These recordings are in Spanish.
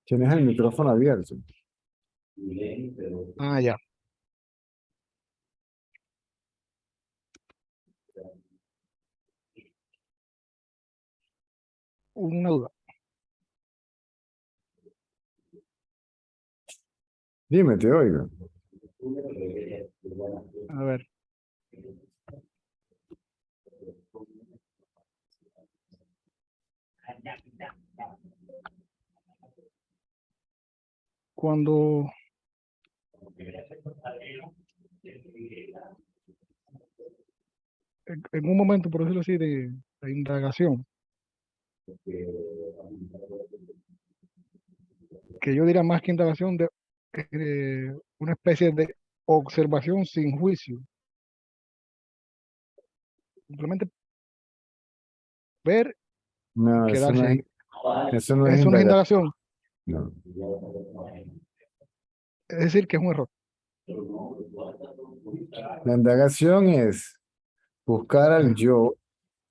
Tienes el micrófono abierto. Ah, ya. Una duda. Dime, te oigo. A ver. Cuando en un momento, por decirlo así, de indagación, que yo diría más que indagación, de una especie de observación sin juicio. Simplemente ver y No, quedarse ahí. eso no es Eso no es indagación. indagación, No. es decir, que es un error. La indagación es buscar al Ajá. yo,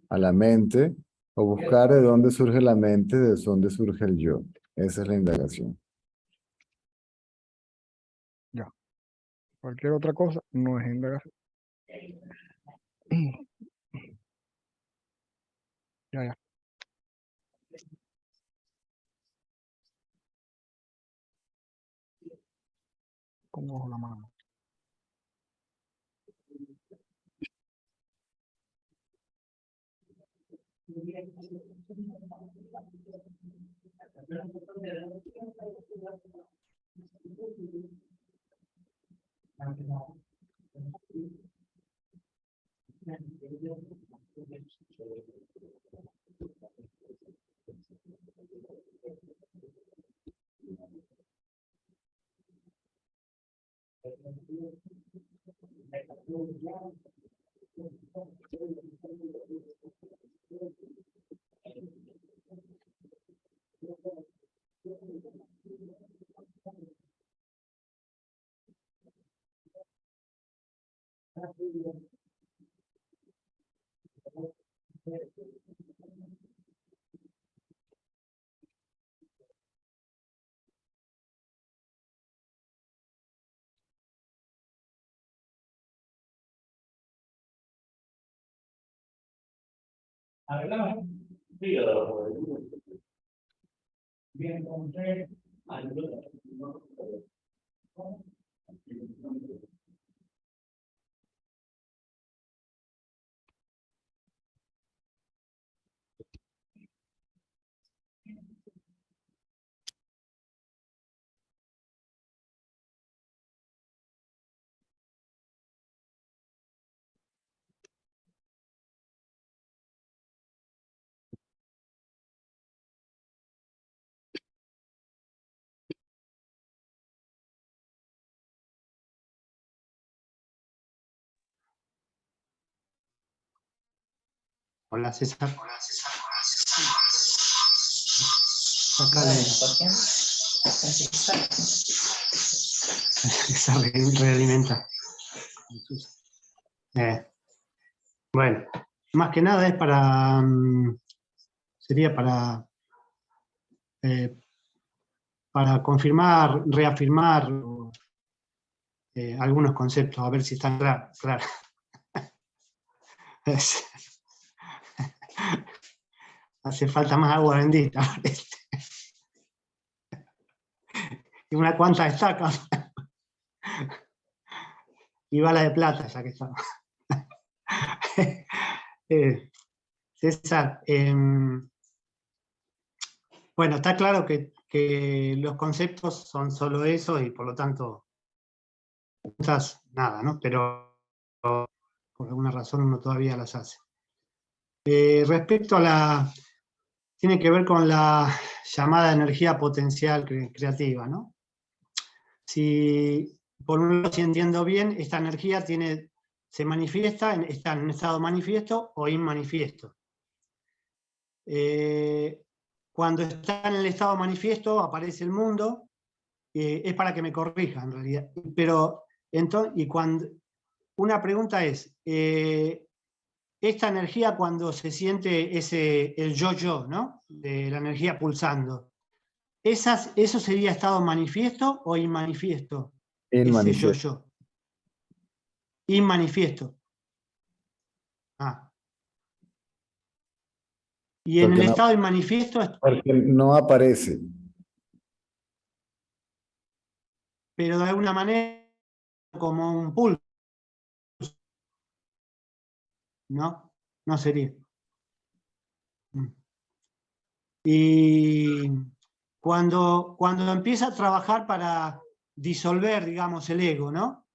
a la mente, o buscar de dónde surge la mente, de dónde surge el yo. Esa es la indagación. Ya. Cualquier otra cosa no es indagación. Ya, ya. Pongo la mano. Hola César. Sácale. Se realimenta. Bueno, más que nada es para, sería para confirmar, reafirmar algunos conceptos, a ver si están claros. Hace falta más agua bendita. Y una cuanta estacas. Y bala de plata, ya que estamos. César, bueno, está claro que los conceptos son solo eso y por lo tanto, nada, ¿no? Pero por alguna razón uno todavía las hace. Respecto a tiene que ver con la llamada energía potencial creativa, ¿no? Si, por un lado, si entiendo bien, esta energía se manifiesta, está en un estado manifiesto o inmanifiesto. Cuando está en el estado manifiesto aparece el mundo, es para que me corrija en realidad. Pero entonces, una pregunta es, esta energía cuando se siente el yo-yo, ¿no? De la energía pulsando, ¿eso sería estado manifiesto o inmanifiesto? En Ese manifiesto. yo-yo. Inmanifiesto. Ah. Y en el Porque no, estado inmanifiesto, porque no aparece. pero de alguna manera como un pulso, ¿no? No sería. Y cuando empieza a trabajar para disolver, digamos, el ego, ¿no?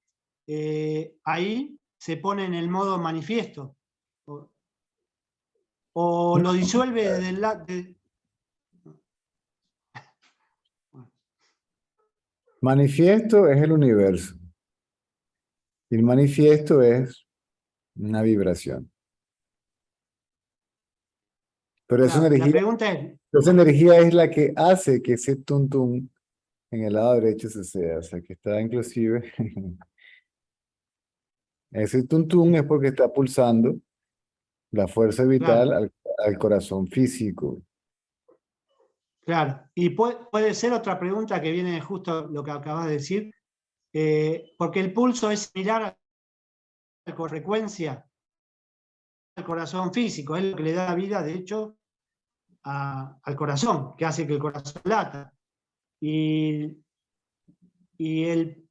Ahí se pone en el modo manifiesto. O lo disuelve desde el lado. Manifiesto es el universo. Y el manifiesto es una vibración. Pero Claro, la pregunta es, esa energía es la que hace que ese tuntum en el lado derecho se sea. O sea, que está inclusive. Ese tuntum es porque está pulsando la fuerza vital claro, al corazón físico. claro. Y puede ser otra pregunta que viene justo lo que acabas de decir, porque el pulso es mirar a la frecuencia al corazón físico, es lo que le da vida, de hecho, al corazón, que hace que el corazón lata. Y, y el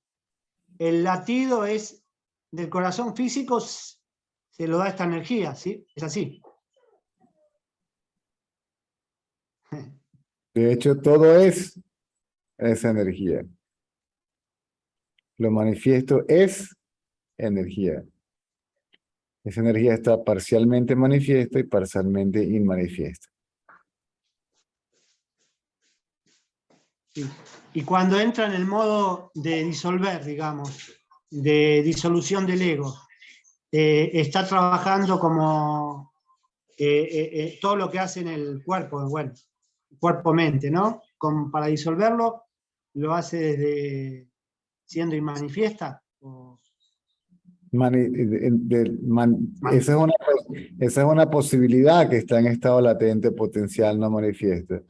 latido es del corazón físico, se lo da esta energía, ¿sí? Es así. De hecho, todo es esa energía. Lo manifiesto es energía. Esa energía está parcialmente manifiesta y parcialmente inmanifiesta. Sí. Y cuando entra en el modo de disolver, digamos, de disolución del ego, está trabajando como todo lo que hace en el cuerpo, bueno, cuerpo-mente, ¿no? Para disolverlo, lo hace desde siendo inmanifiesta. Esa es una posibilidad que está en estado latente, potencial, no manifiesta.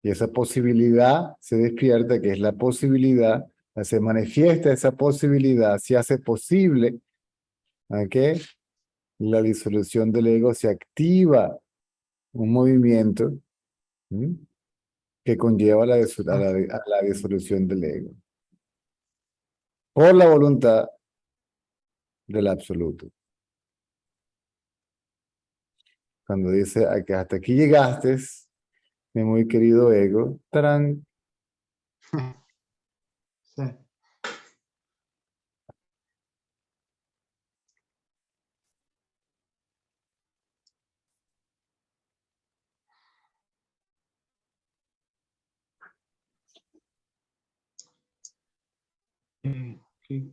Y esa posibilidad se despierta, que es la posibilidad, se manifiesta esa posibilidad, se hace posible, ¿ok? La disolución del ego, se activa un movimiento, ¿m? Que conlleva a la disolución del ego. Por la voluntad del absoluto. Cuando dice que hasta aquí llegaste, mi muy querido ego, tarán. Sí.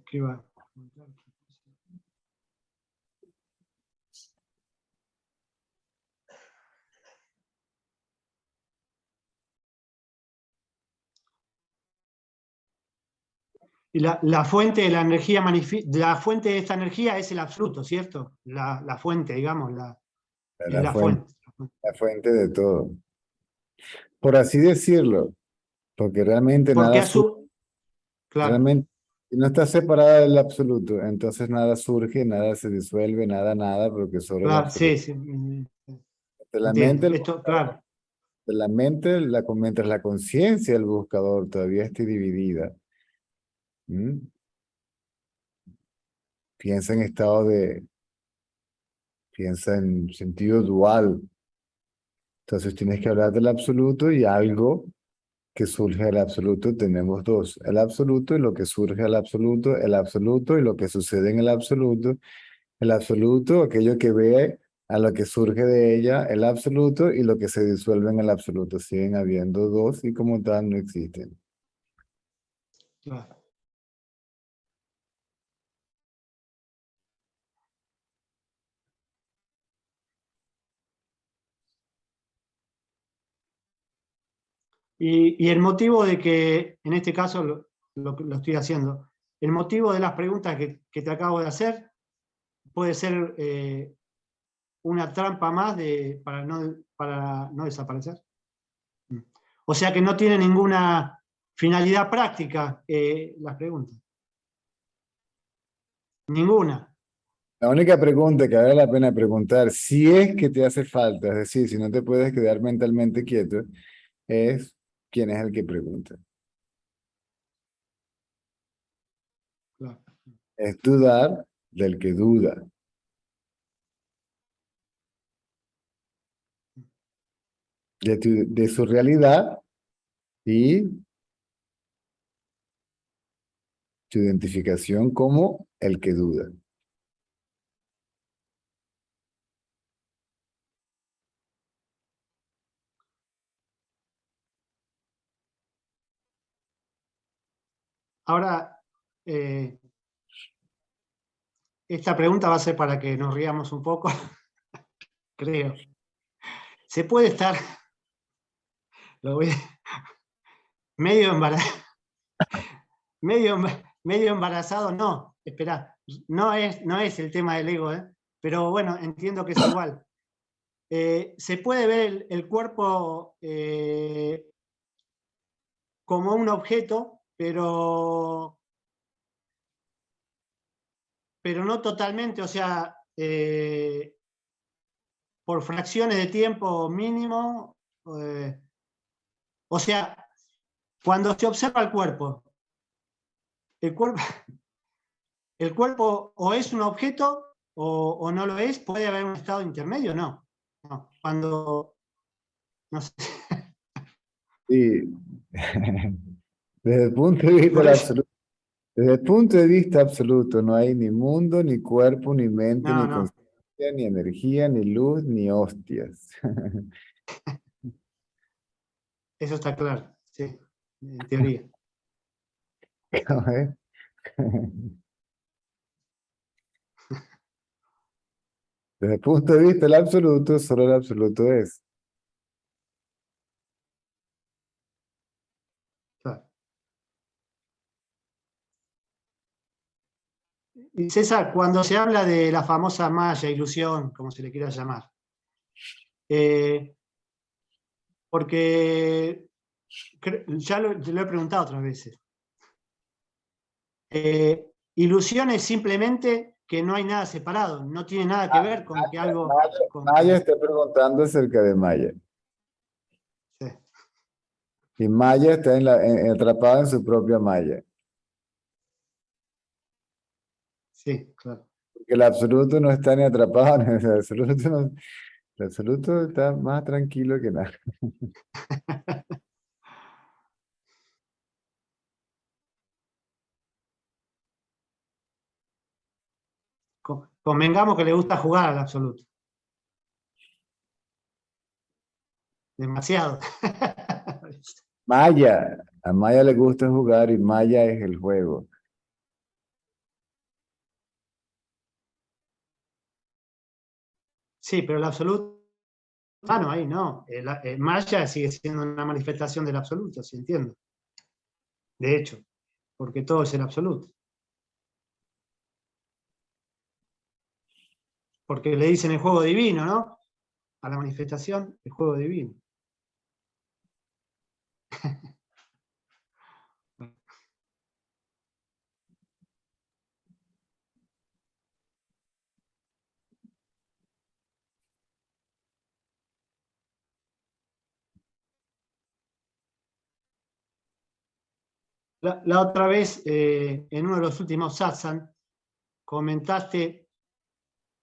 ¿Qué va? Y la fuente de la energía, la fuente de esta energía es el absoluto, ¿cierto? La fuente, digamos, es La la fuente, fuente. la fuente de todo. Por así decirlo, porque realmente Porque nada a surge, su. Claro, realmente si no está separada del absoluto, entonces nada surge, nada se disuelve, nada, porque solo el claro, sí, absoluto. sí. De la Entiendo. mente, Esto, claro, mientras la conciencia del buscador todavía esté dividida, ¿m? Piensa en estado piensa en sentido dual. Entonces tienes que hablar del absoluto y algo que surge del absoluto. Tenemos dos, el absoluto y lo que surge del absoluto, el absoluto y lo que sucede en el absoluto, aquello que ve a lo que surge de ella, el absoluto y lo que se disuelve en el absoluto. Siguen habiendo dos y como tal no existen. claro. Y el motivo de que, en este caso lo estoy haciendo, el motivo de las preguntas que te acabo de hacer puede ser una trampa más para no desaparecer. O sea que no tiene ninguna finalidad práctica las preguntas. Ninguna. La única pregunta que vale la pena preguntar, si es que te hace falta, es decir, si no te puedes quedar mentalmente quieto, es quién es el que pregunta. Claro. Es dudar del que duda. De su realidad y tu identificación como el que duda. Ahora, esta pregunta va a ser para que nos riamos un poco, creo. ¿Se puede estar medio embarazado? Medio embarazado? No, espera, no es el tema del ego, pero bueno, entiendo que es igual. Se puede ver el cuerpo como un objeto, pero no totalmente, o sea, por fracciones de tiempo mínimo. O sea, cuando se observa el cuerpo o es un objeto o no lo es, puede haber un estado intermedio, no. Cuando, no sé. Y desde el punto de vista Por del eso, absoluto, desde el punto de vista absoluto, no hay ni mundo, ni cuerpo, ni mente, ni no. conciencia, ni energía, ni luz, ni hostias. Eso está claro, sí, en teoría. ¿Cómo es? Desde el punto de vista del absoluto, solo el absoluto es. Claro. Y César, cuando se habla de la famosa malla, ilusión, como se le quiera llamar, porque ya lo he preguntado otras veces, ilusión es simplemente que no hay nada separado, no tiene nada que ver con que algo... Maya está preguntando acerca de Maya. Sí, Y Maya está atrapada en su propia Maya. sí, claro. Porque el absoluto no está ni atrapado, ni el absoluto, el absoluto está más tranquilo que nada. Convengamos que le gusta jugar al absoluto. Demasiado. Maya, a Maya le gusta jugar y Maya es el juego. Sí, pero el absoluto... Ah, no, ahí no. Maya sigue siendo una manifestación del absoluto, si entiendo. De hecho, porque todo es el absoluto. Porque le dicen el juego divino, ¿no? A la manifestación, el juego divino. La otra vez, en uno de los últimos satsang, comentaste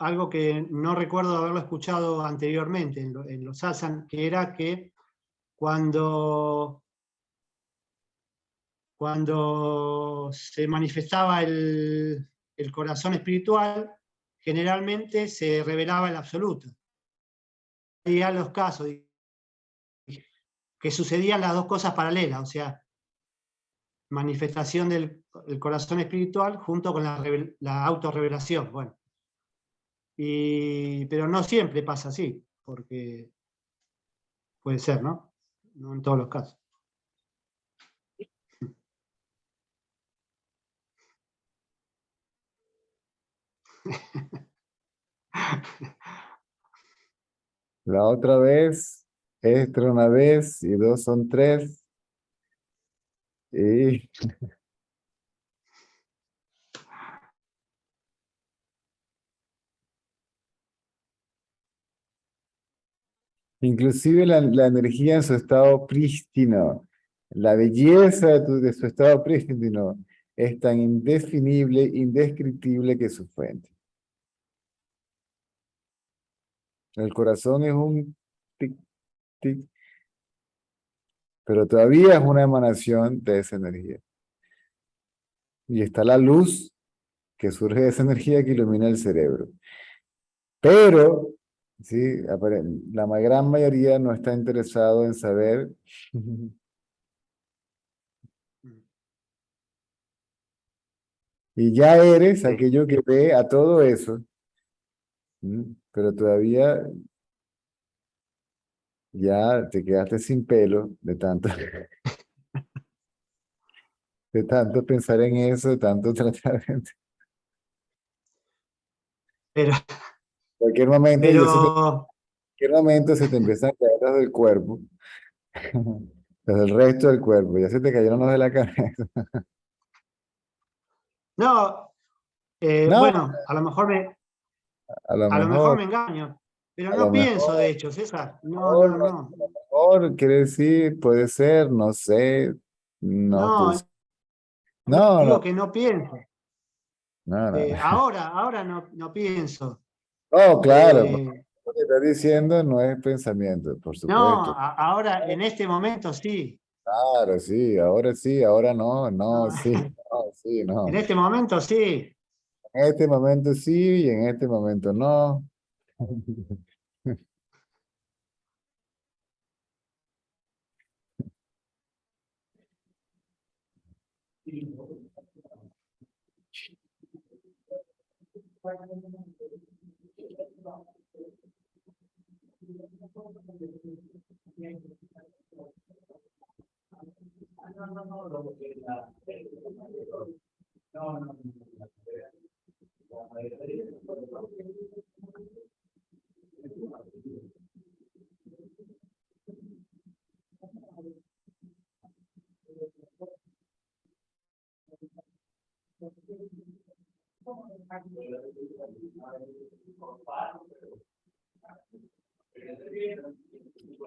algo que no recuerdo haberlo escuchado anteriormente en los satsang, que era que cuando se manifestaba el corazón espiritual, generalmente se revelaba el absoluto. Había los casos que sucedían las dos cosas paralelas, o sea, manifestación del corazón espiritual junto con la autorrevelación. Bueno, pero no siempre pasa así, porque puede ser, ¿no? No en todos los casos. La otra vez, extra una vez y dos son tres. Y inclusive la energía en su estado prístino, la belleza de su estado prístino es tan indefinible, indescriptible que su fuente. El corazón es un tic, tic, pero todavía es una emanación de esa energía. Y está la luz que surge de esa energía que ilumina el cerebro. Pero, sí, la gran mayoría no está interesado en saber y ya eres aquello que ve a todo eso, pero todavía ya te quedaste sin pelo de tanto pensar en eso, de tanto tratar de... En Pero, cualquier momento, pero cualquier momento se te empiezan a caer los del cuerpo, los del resto del cuerpo, ya se te cayeron los de la cabeza. no, No, bueno, a lo a lo mejor mejor, me engaño, pero a lo no pienso, mejor, de hecho, César. No, a no, lo no. mejor quiere decir, puede ser, no sé, no tú. No, No, digo no, que no pienso. no, no. Ahora no pienso. Oh, claro, Eh, lo que estás diciendo no es pensamiento, por no, supuesto. ahora en este momento sí. Claro, sí, ahora no, no, No, sí, no, sí, en no. este momento sí. En este momento sí y en este momento no.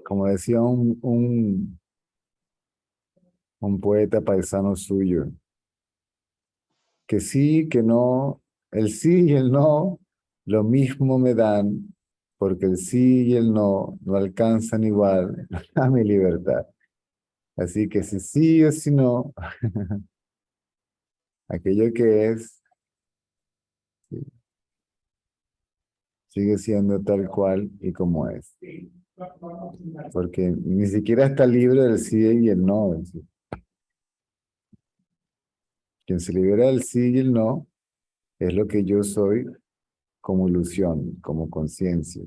Como decía un poeta paisano suyo, que sí, que no, el sí y el no, lo mismo me dan, porque el sí y el no no alcanzan igual a mi libertad. Así que si sí o si no, aquello que es, sigue siendo tal cual y como es. Porque ni siquiera está libre del sí y el no. Es decir, quien se libera del sí y el no es lo que yo soy como ilusión, como conciencia.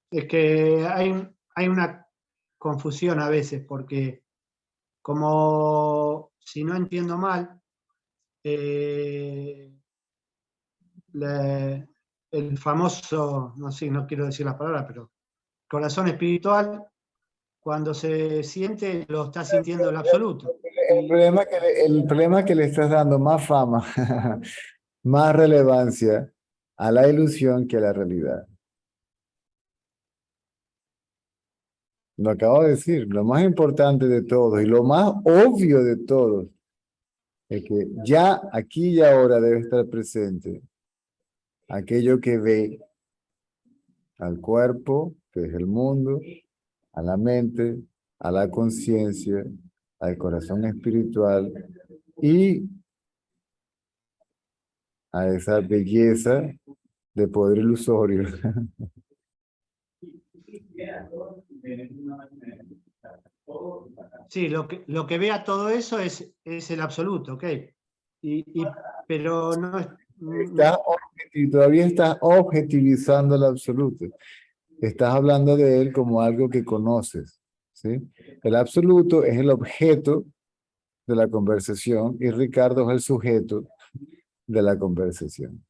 Es que hay una confusión a veces, porque como si no entiendo mal, eh, el famoso, no sé, no quiero decir la palabra, pero corazón espiritual, cuando se siente, lo está sintiendo el absoluto. Y El problema es que le estás dando más fama, más relevancia a la ilusión que a la realidad. Lo acabo de decir, lo más importante de todo y lo más obvio de todo es que ya aquí y ahora debe estar presente aquello que ve al cuerpo, que es el mundo, a la mente, a la conciencia, al corazón espiritual y a esa belleza de poder ilusorio. sí, lo que vea todo eso es el absoluto, ¿ok? pero no es... Y todavía estás objetivizando el absoluto. Estás hablando de él como algo que conoces, ¿sí? El absoluto es el objeto de la conversación y Ricardo es el sujeto de la conversación.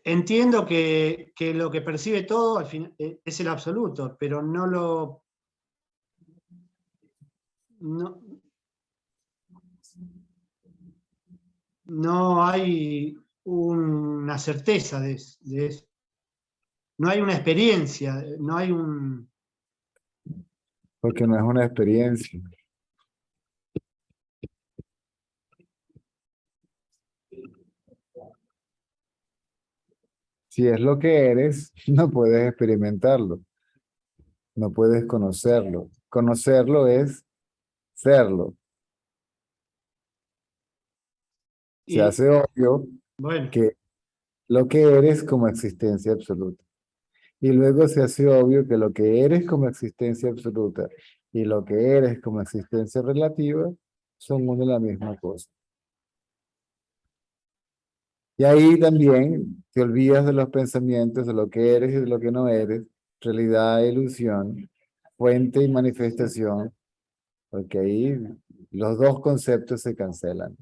Entiendo que lo que percibe todo al final es el absoluto, pero no lo... No, no hay una certeza de eso. No hay una experiencia, no hay un... Porque no es una experiencia. Si es lo que eres, no puedes experimentarlo, no puedes conocerlo. Conocerlo es serlo. Se Y, hace obvio bueno, que lo que eres como existencia absoluta. Y luego se hace obvio que lo que eres como existencia absoluta y lo que eres como existencia relativa son una y la misma cosa. Y ahí también te olvidas de los pensamientos, de lo que eres y de lo que no eres, realidad e ilusión, fuente y manifestación, porque ahí los dos conceptos se cancelan.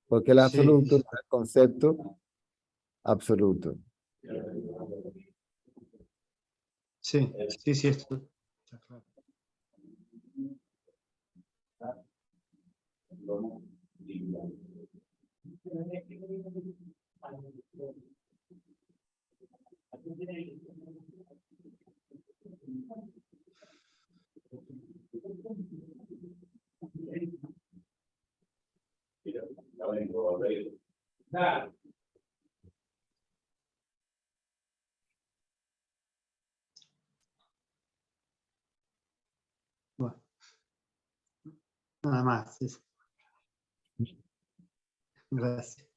Porque el sí, absoluto es el concepto absoluto. sí, sí, sí, esto está claro. Bueno, nada más. Gracias.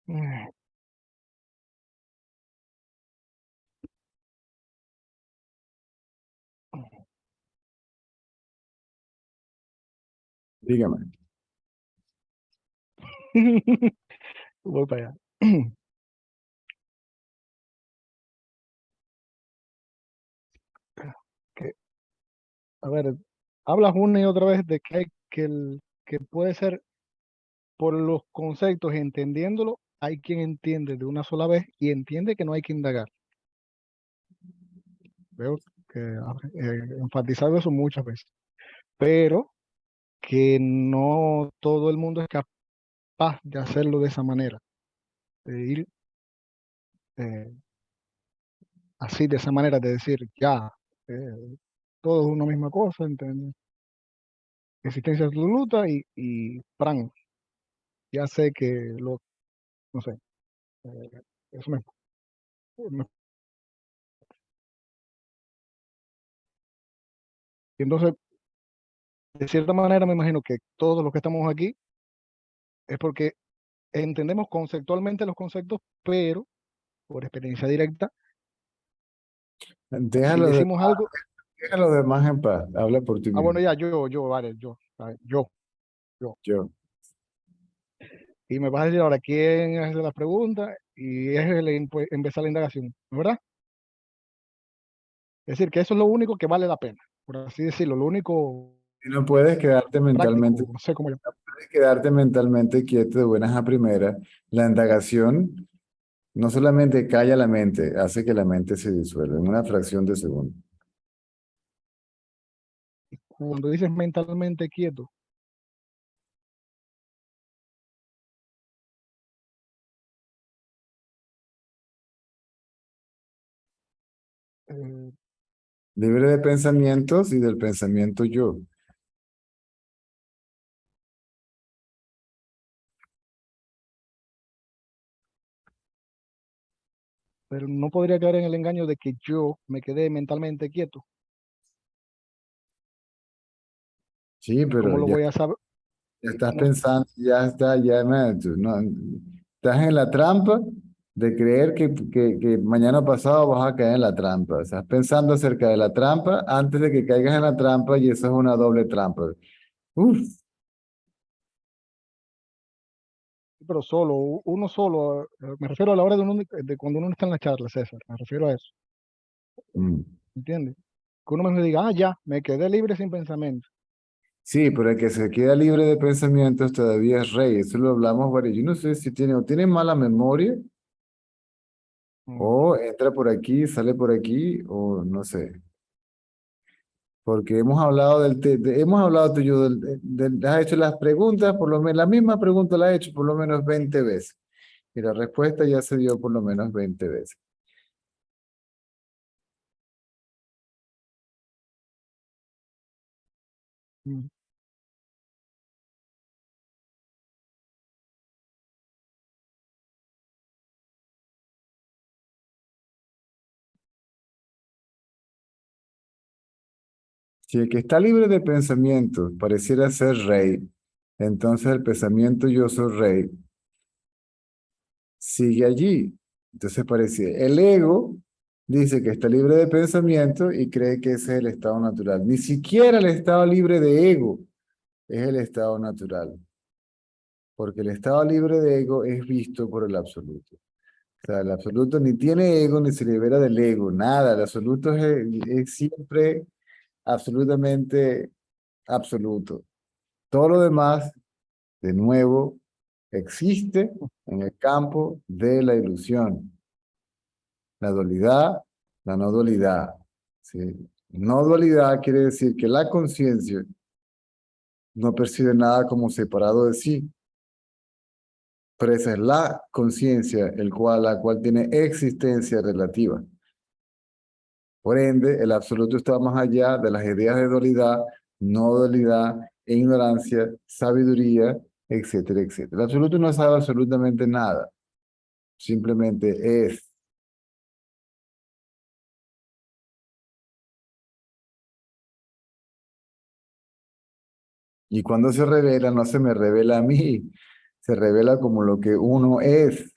Mm, Dígame. Voy para allá. Que, a ver, hablas una y otra vez de que hay que puede ser por los conceptos, entendiéndolo, hay quien entiende de una sola vez y entiende que no hay que indagar. Veo que enfatizado eso muchas veces, pero que no todo el mundo es capaz de hacerlo de esa manera, de ir eh, así, de esa manera, de decir, ya, todo es una misma cosa, ¿entiendes? Existencia absoluta y pran, ya sé que lo, no sé, eso mismo. Y entonces, de cierta manera, me imagino que todos los que estamos aquí es porque entendemos conceptualmente los conceptos, pero por experiencia directa, si Déjalo de, decimos algo, deja a los demás en paz. Habla por ti bueno, mismo. ya, vale, yo. Yo. Y me vas a decir ahora quién hace las preguntas y es empezar la indagación, ¿no? ¿Verdad? Es decir, que eso es lo único que vale la pena, por así decirlo, lo único Y no puedes quedarte mentalmente, práctico, no sé cómo llamarlo. puedes quedarte mentalmente quieto de buenas a primeras. La indagación no solamente calla la mente, hace que la mente se disuelva en una fracción de segundo. Cuando dices mentalmente quieto, eh, Libre de pensamientos y del pensamiento yo. pero no podría caer en el engaño de que yo me quedé mentalmente quieto. Sí, ¿Y cómo pero lo ya, voy a saber? ya ¿Y estás cómo? pensando, ya está, ya no, estás en la trampa de creer que mañana pasado vas a caer en la trampa. Estás pensando acerca de la trampa antes de que caigas en la trampa y eso es una doble trampa. Uf, Pero solo, uno solo, me refiero a la hora de cuando uno está en la charla, César, me refiero a eso, mm. ¿entiendes? Que uno me diga, ya, me quedé libre sin pensamiento. Sí, pero el que se queda libre de pensamientos todavía es rey. Eso lo hablamos varios. Yo no sé si tiene o tiene mala memoria Mm. o entra por aquí, sale por aquí o no sé. Porque hemos hablado hemos hablado tú y yo has hecho las preguntas, por lo menos, la misma pregunta la has hecho por lo menos 20 veces. Y la respuesta ya se dio por lo menos 20 veces. Mm. Si el que está libre de pensamientos pareciera ser rey, entonces el pensamiento yo soy rey sigue allí. Entonces parece, el ego dice que está libre de pensamiento y cree que ese es el estado natural. Ni siquiera el estado libre de ego es el estado natural, porque el estado libre de ego es visto por el absoluto. O sea, el absoluto ni tiene ego ni se libera del ego, nada. El absoluto es siempre absolutamente absoluto. Todo lo demás, de nuevo, existe en el campo de la ilusión. La dualidad, la no dualidad. ¿Sí? No dualidad quiere decir que la conciencia no percibe nada como separado de sí, pero esa es la conciencia, la cual tiene existencia relativa. Por ende, el absoluto está más allá de las ideas de dualidad, no dualidad, ignorancia, sabiduría, etcétera, etcétera. El absoluto no sabe absolutamente nada, simplemente es. Y cuando se revela, no se me revela a mí, se revela como lo que uno es.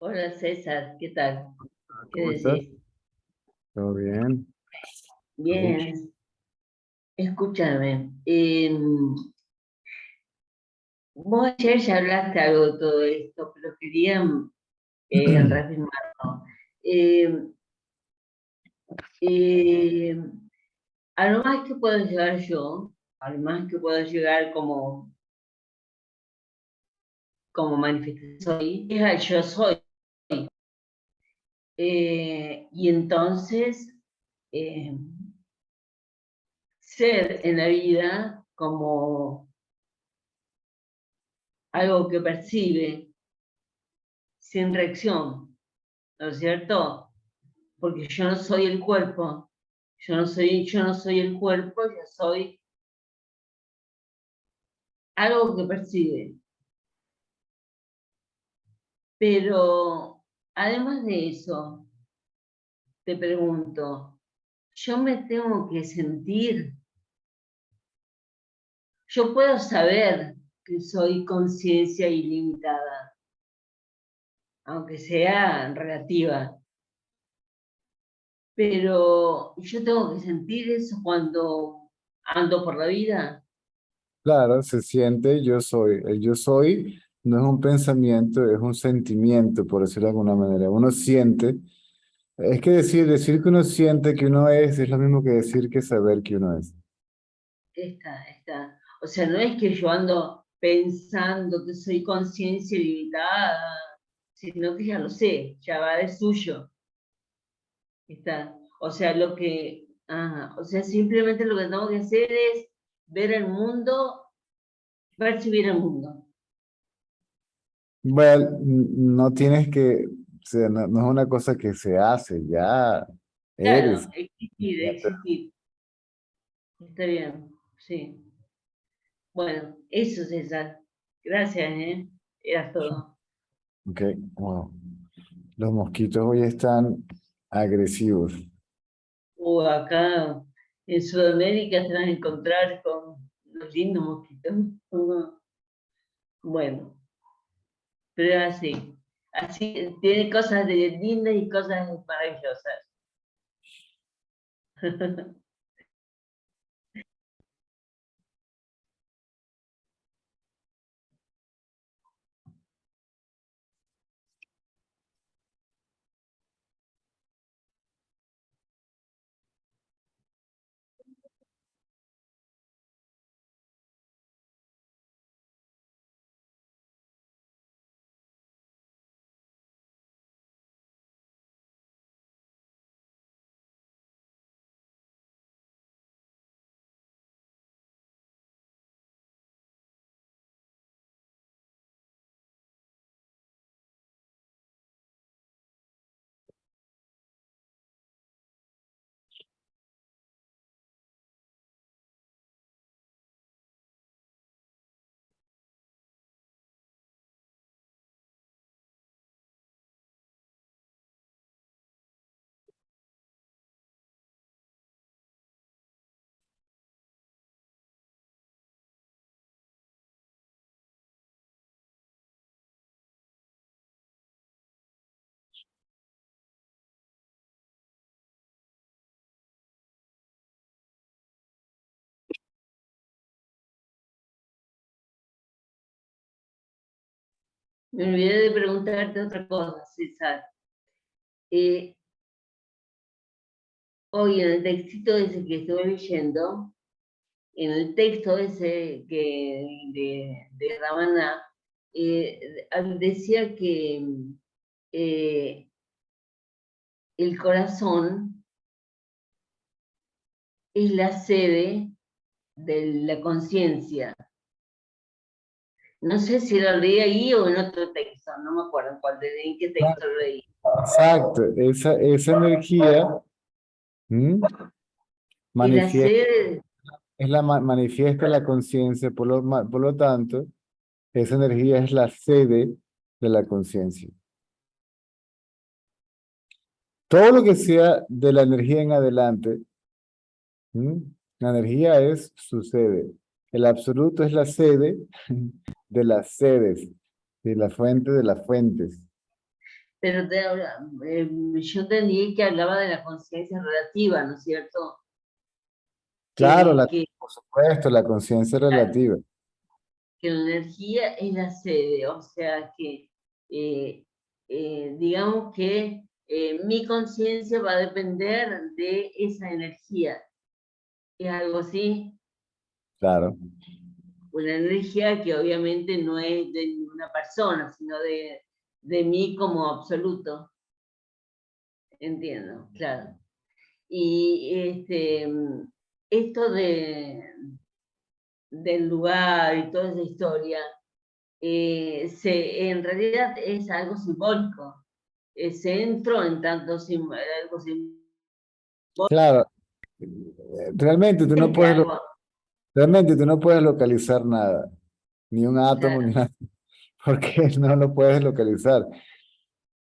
Hola César, ¿qué tal? ¿Qué ¿Cómo estás? decís? ¿Todo bien? Bien, escúchame. Vos ayer ya hablaste algo de todo esto, pero quería reafirmarlo. Eh, eh, a lo más que puedo llegar yo, a lo más que puedo llegar como manifestación, es al yo soy. Y entonces, eh, ser en la vida como algo que percibe sin reacción, ¿no es cierto? Porque yo no soy el cuerpo, yo no soy el cuerpo, yo soy algo que percibe. Pero además de eso, te pregunto, yo me tengo que sentir, yo puedo saber que soy conciencia ilimitada, aunque sea relativa, pero yo tengo que sentir eso cuando ando por la vida. Claro, se siente yo soy. El yo soy no es un pensamiento, es un sentimiento, por decirlo de alguna manera. Uno siente. Es que decir que uno siente que uno es lo mismo que decir que saber que uno es. Está. O sea, no es que yo ando pensando que soy conciencia ilimitada, sino que ya lo sé, ya va de suyo. Está. O sea, o sea, simplemente lo que tengo que hacer es ver el mundo, percibir el mundo. Bueno, no tienes que, o sea, no es una cosa que se hace, ya eres. Claro, existir. Está bien, sí. Bueno, eso César. Gracias, ¿eh? Era todo. Ok, wow. Los mosquitos hoy están agresivos. O acá en Sudamérica se van a encontrar con los lindos mosquitos. Bueno, pero es así. Así tiene cosas lindas y cosas maravillosas. Me olvidé de preguntarte otra cosa, César. Hoy en el textito ese que estuve leyendo, en el texto ese de Ramana, decía que el corazón es la sede de la conciencia. No sé si lo leí ahí o en otro texto, no me acuerdo en qué texto lo leí. Exacto, esa energía Y la manifiesta, sede, manifiesta la conciencia, por lo tanto, esa energía es la sede de la conciencia. Todo lo que sea de la energía en adelante, la energía es su sede. El absoluto es la sede de las sedes, de la fuente de las fuentes. pero yo entendí que hablaba de la conciencia relativa, ¿no es cierto? Claro, Que, por supuesto, la conciencia relativa. que la energía es la sede, o sea que digamos que mi conciencia va a depender de esa energía. ¿Es algo así? Claro, Una energía que obviamente no es de ninguna persona, sino de mí como absoluto. Entiendo, claro. Y esto del lugar y toda esa historia, en realidad es algo simbólico. Centro en tanto algo simbólico. claro. Realmente tú no Que puedes, algo, realmente tú no puedes localizar nada, ni un átomo, ni claro. nada, porque no lo puedes localizar.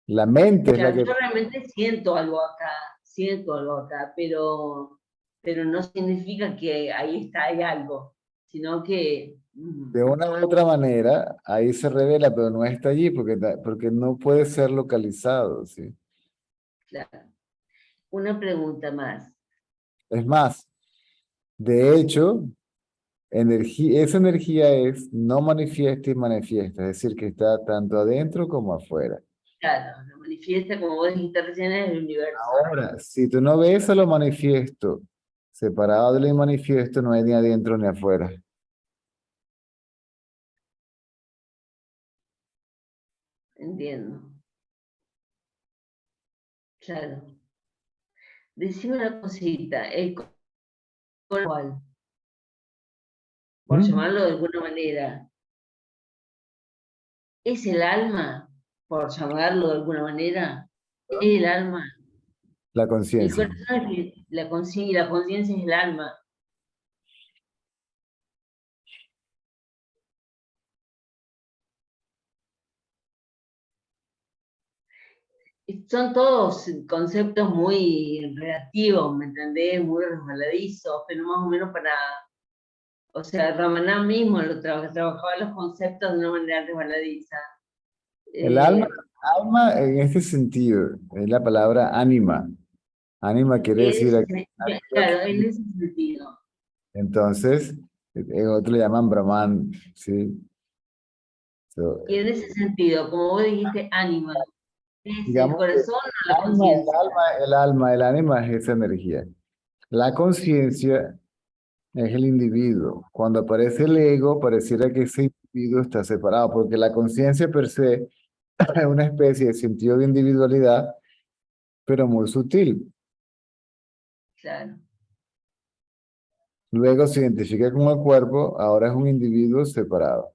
La mente es la Claro, que, yo realmente siento algo acá, pero no significa que ahí está, hay algo, sino que, de una u otra manera, ahí se revela, pero no está allí porque, porque no puede ser localizado, ¿sí? claro. Una pregunta más. Es más, de hecho, esa energía es no manifiesta y manifiesta, es decir, que está tanto adentro como afuera. Claro, lo manifiesta como vos dijiste recién en el universo. Ahora, si tú no ves a lo manifiesto separado de lo manifiesto, no hay ni adentro ni afuera. Entiendo. Claro. Decime una cosita, el cual, por ¿Mm? llamarlo de alguna manera, ¿es el alma? Por llamarlo de alguna manera, ¿es el alma? La El conciencia. corazón es la conciencia y la conciencia es el alma. son todos conceptos muy relativos, ¿me entendés? Muy resbaladizos, pero más o menos para, o sea, Ramaná mismo trabajaba los conceptos de una manera resbaladiza. El alma, Eh, alma en este sentido es la palabra ánima. Ánima quiere decir aquí. claro, en ese sentido. Entonces, en otro le llaman Brahman, ¿sí? So, Y en ese sentido, como vos dijiste, ánima, ¿es el digamos que corazón o la alma, conciencia? el ánima es esa energía. La conciencia es el individuo. Cuando aparece el ego, pareciera que ese individuo está separado, porque la conciencia per se es una especie de sentido de individualidad, pero muy sutil. Claro, Luego se identifica con el cuerpo, ahora es un individuo separado.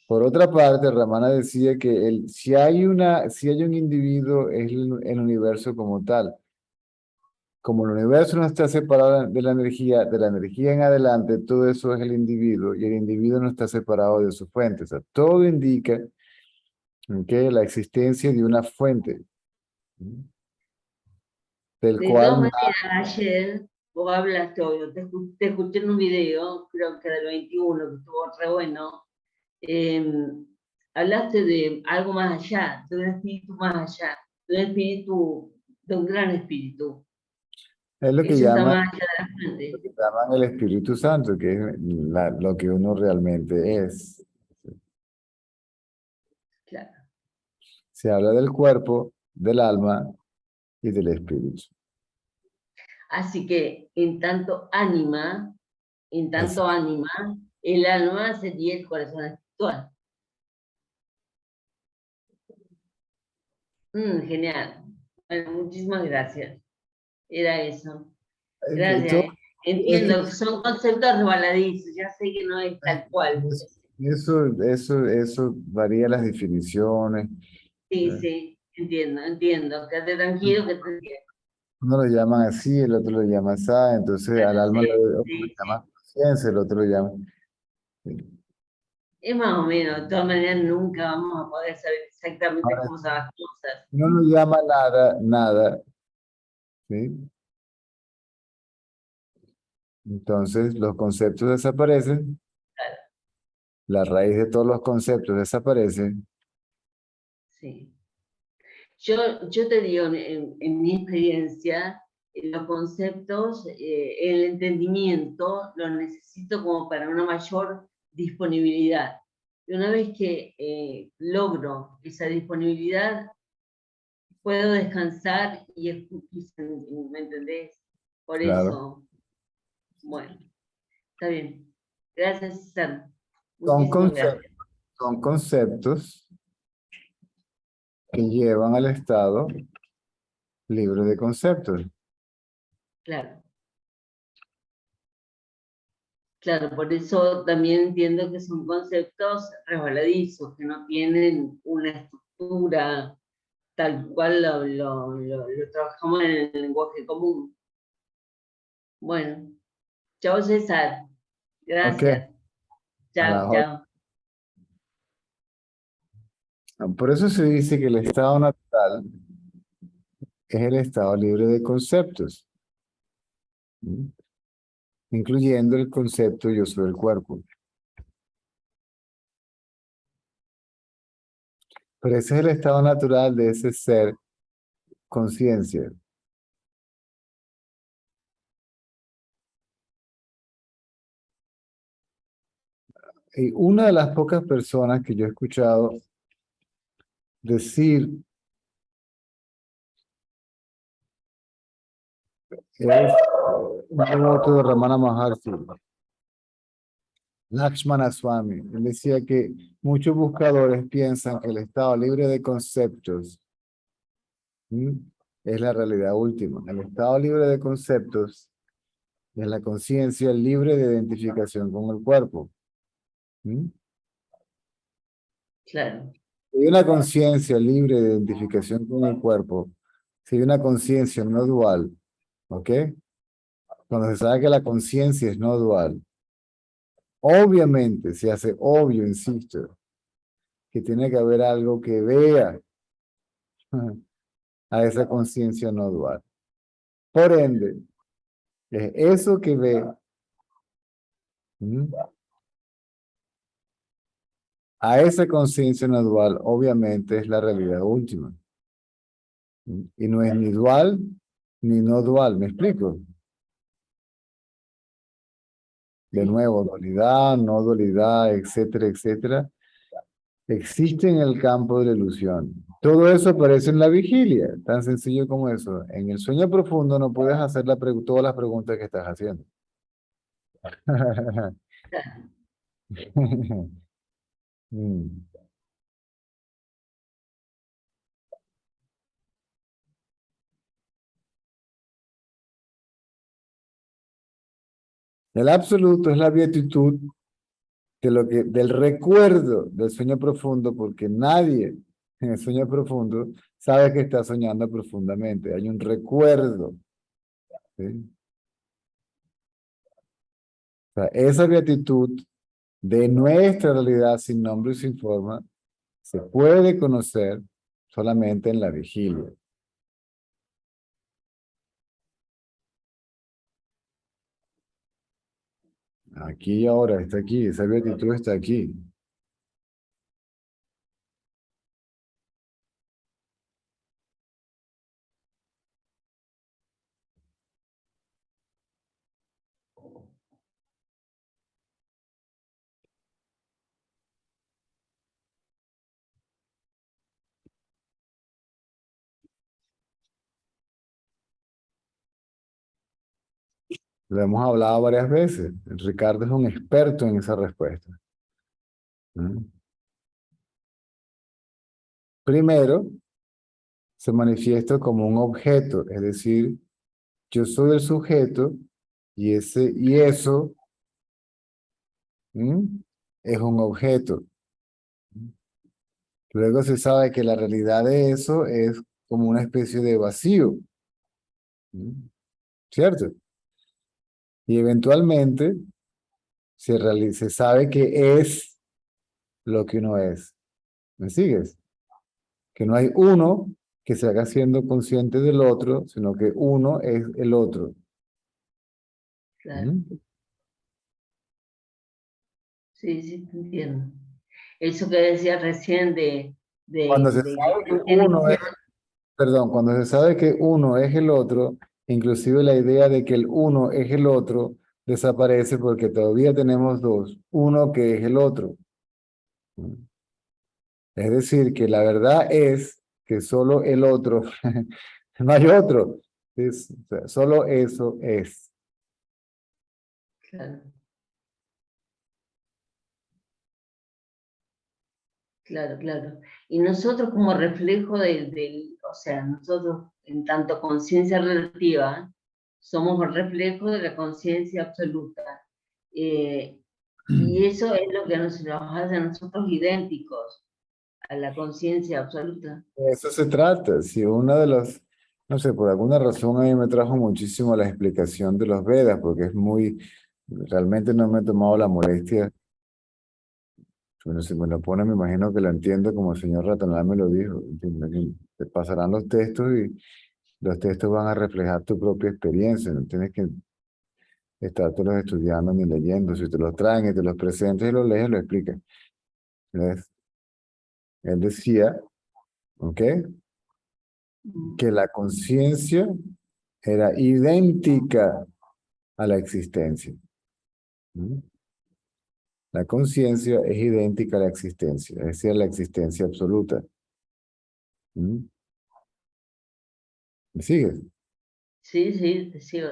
Por otra parte, Ramana decía que si hay un individuo, es el universo como tal. Como el universo no está separado de la energía en adelante, todo eso es el individuo y el individuo no está separado de su fuente. O sea, todo indica que la existencia de una fuente, ¿sí? Del de todas cual maneras, ayer vos hablaste, obvio, te escuché en un video, creo que del 21, que estuvo re bueno, eh, hablaste de algo más allá, de un espíritu más allá, de un espíritu, de un gran espíritu. es lo que Eso está llaman, más allá de la mente. el Espíritu Santo, que es lo que uno realmente es. Claro. Se habla del cuerpo, del alma y del espíritu. Así que en Es- tanto ánima, el alma sería el corazón espiritual. Genial. Bueno, muchísimas gracias. Era eso. todo Gracias. esto, Entiendo, son conceptos resbaladizos, ya sé que no es tal cual. eso varía las definiciones. Sí, eh, sí, entiendo. Quédate tranquilo que te entiendo. Uno lo llaman así, el otro lo llama así, entonces al Claro, alma sí, lo sí, llama sí. conciencia, el otro lo llama. Es más o menos, de todas maneras nunca vamos a poder saber exactamente Ahora, cómo son las cosas. uno no llama nada, nada, ¿sí? Entonces los conceptos desaparecen, Claro, la raíz de todos los conceptos desaparece. sí. Yo te digo, en mi experiencia, los conceptos, el entendimiento lo necesito como para una mayor disponibilidad. Y una vez que logro esa disponibilidad, puedo descansar ¿me entendés? Por Claro. eso, bueno, está bien. Gracias, César. Son Muchísimas conceptos, gracias. son conceptos que llevan al estado libre de conceptos. Claro. Claro, por eso también entiendo que son conceptos resbaladizos, que no tienen una estructura tal cual lo trabajamos en el lenguaje común. Bueno, chao César, Ok, gracias. a Chao, la hora. chao. Por eso se dice que el estado natural es el estado libre de conceptos, ¿sí? Incluyendo el concepto yo soy el cuerpo. Pero ese es el estado natural de ese ser conciencia. Y una de las pocas personas que yo he escuchado decir es un devoto de Ramana Maharshi, Lakshmana Swami. Él decía que muchos buscadores piensan que el estado libre de conceptos, ¿sí?, es la realidad última. El estado libre de conceptos es la conciencia libre de identificación con el cuerpo. ¿Sí? Claro, Si hay una conciencia libre de identificación con el cuerpo, si hay una conciencia no dual, ¿ok? Cuando se sabe que la conciencia es no dual, obviamente se hace obvio, insisto, que tiene que haber algo que vea a esa conciencia no dual. Por ende, es eso que ve, a esa conciencia no dual, obviamente es la realidad última. Y no es ni dual ni no dual, ¿me explico? De nuevo, dualidad, no dualidad, etcétera, etcétera, existe en el campo de la ilusión. Todo eso aparece en la vigilia, tan sencillo como eso. En el sueño profundo no puedes hacer todas las preguntas que estás haciendo. Mm. El absoluto es la beatitud del recuerdo del sueño profundo, porque nadie en el sueño profundo sabe que está soñando profundamente. Hay un recuerdo. ¿Sí? O sea, esa beatitud de nuestra realidad sin nombre y sin forma se puede conocer solamente en la vigilia. Aquí y ahora está aquí, esa beatitud está aquí. Lo hemos hablado varias veces. Ricardo es un experto en esa respuesta. Primero, se manifiesta como un objeto, es decir, yo soy el sujeto y eso es un objeto. Luego se sabe que la realidad de eso es como una especie de vacío, ¿cierto? Y eventualmente se sabe que es lo que uno es. ¿Me sigues? Que no hay uno que se haga siendo consciente del otro, sino que uno es el otro. Claro. Sí, sí, te entiendo. Eso que decía recién Cuando se de sabe que que tiene uno es, perdón, cuando se sabe que uno es el otro, inclusive la idea de que el uno es el otro desaparece porque todavía tenemos dos, uno que es el otro. Es decir, que la verdad es que solo el otro, no hay otro, o sea, solo eso es. Claro, claro, claro. Y nosotros como reflejo o sea, nosotros en tanto conciencia relativa, somos el reflejo de la conciencia absoluta. Y eso es lo que nos hace a nosotros idénticos a la conciencia absoluta. De eso se trata. Si una de las, no sé, por alguna razón a mí me trajo muchísimo la explicación de los Vedas, porque es muy, realmente no me he tomado la molestia. Bueno, si me lo pone, me imagino que lo entiendo como el señor Ratanal me lo dijo. Te pasarán los textos y los textos van a reflejar tu propia experiencia. No tienes que estártelos estudiando ni leyendo. Si te los traen y te los presentas y los lees, lo explican. ¿Ves? Él decía, ¿ok? Que la conciencia era idéntica a la existencia. ¿Mm? La conciencia es idéntica a la existencia, es decir, a la existencia absoluta. ¿Mm? ¿Me sigues? Sí, sí, te sigo.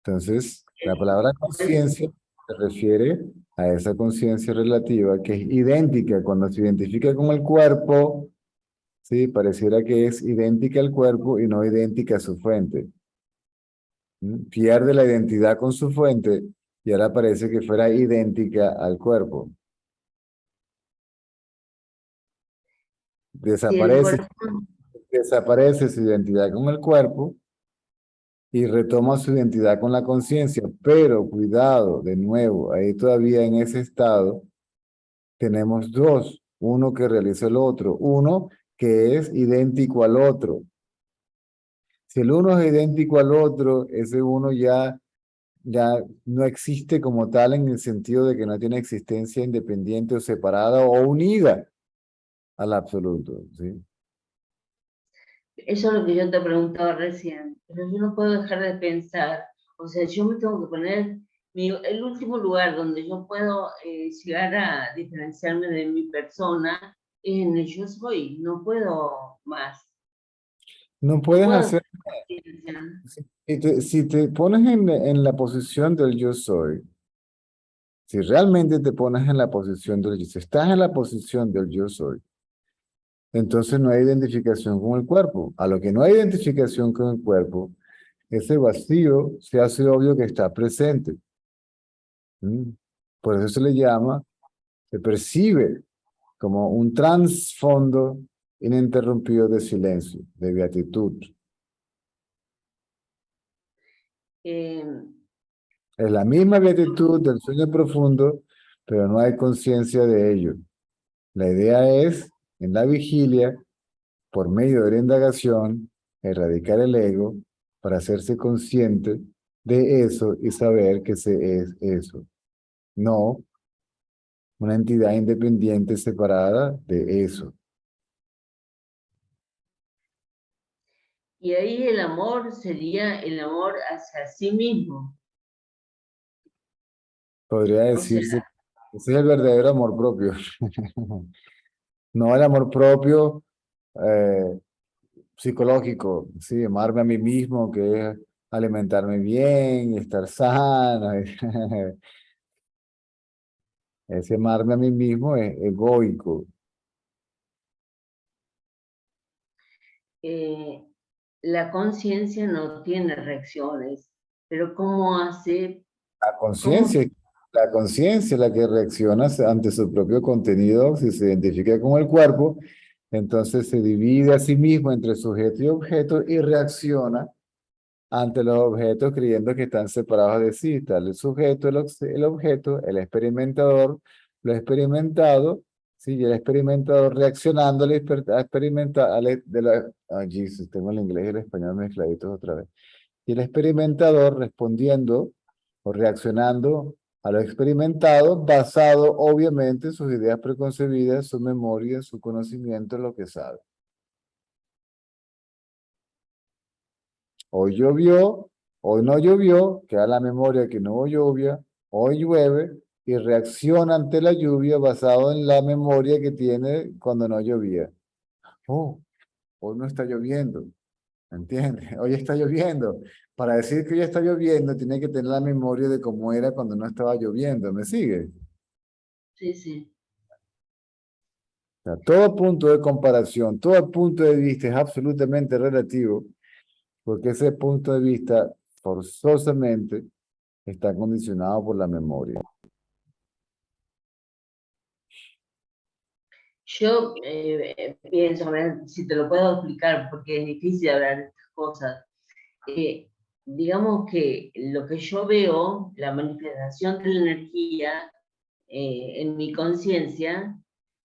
Entonces, la palabra conciencia se refiere a esa conciencia relativa que es idéntica cuando se identifica con el cuerpo, ¿sí? Pareciera que es idéntica al cuerpo y no idéntica a su fuente. Pierde la identidad con su fuente y ahora parece que fuera idéntica al cuerpo. Si el Desaparece, corazón, desaparece su identidad con el cuerpo y retoma su identidad con la conciencia, pero cuidado, de nuevo, ahí todavía en ese estado tenemos dos, uno que realiza el otro, uno que es idéntico al otro, Si el uno es idéntico al otro, ese uno ya no existe como tal en el sentido de que no tiene existencia independiente o separada o unida al absoluto, ¿sí? Eso es lo que yo te preguntaba recién, pero yo no puedo dejar de pensar, o sea, yo me tengo que poner, el último lugar donde yo puedo llegar a diferenciarme de mi persona es en el yo soy, no puedo más, No no puedes puedo hacer, ser conciencia. si te pones en la posición del yo soy, si realmente te pones en la posición del yo, si estás en la posición del yo soy, entonces no hay identificación con el cuerpo. A lo que no hay identificación con el cuerpo, ese vacío se hace obvio que está presente. ¿Mm? Por eso se le llama, se percibe como un trasfondo ininterrumpido de silencio, de beatitud. Eh, Es la misma beatitud del sueño profundo, pero no hay conciencia de ello. La idea es, en la vigilia, por medio de la indagación, erradicar el ego para hacerse consciente de eso y saber que se es eso. No una entidad independiente separada de eso. y ahí el amor sería el amor hacia sí mismo, Podría o sea, decirse, ese es el verdadero amor propio. No el amor propio psicológico, sí, amarme a mí mismo, que es alimentarme bien y estar sano. Ese amarme a mí mismo es egoico. eh, la conciencia no tiene reacciones, pero ¿cómo hace? La ¿Cómo? conciencia, la conciencia es la que reacciona ante su propio contenido, si se identifica con el cuerpo, entonces se divide a sí mismo entre sujeto y objeto y reacciona ante los objetos creyendo que están separados de sí. Está el sujeto, el objeto, el experimentador, lo experimentado, sí, y el experimentador reaccionando al experimentar, Jesus, tengo el inglés y el español mezcladitos otra vez. Y el experimentador respondiendo o reaccionando a lo experimentado, basado obviamente en sus ideas preconcebidas, su memoria, su conocimiento, lo que sabe. Hoy llovió, hoy no llovió, queda la memoria que no hubo lluvia, hoy llueve y reacciona ante la lluvia basado en la memoria que tiene cuando no llovía. Oh, hoy no está lloviendo, ¿entiendes? Hoy está lloviendo. Para decir que hoy está lloviendo, tiene que tener la memoria de cómo era cuando no estaba lloviendo, ¿me sigue? Sí, sí. O sea, todo punto de comparación, todo punto de vista es absolutamente relativo, porque ese punto de vista forzosamente está condicionado por la memoria. Yo pienso, a ver si te lo puedo explicar, porque es difícil hablar de estas cosas. Digamos que lo que yo veo, la manifestación de la energía en mi conciencia,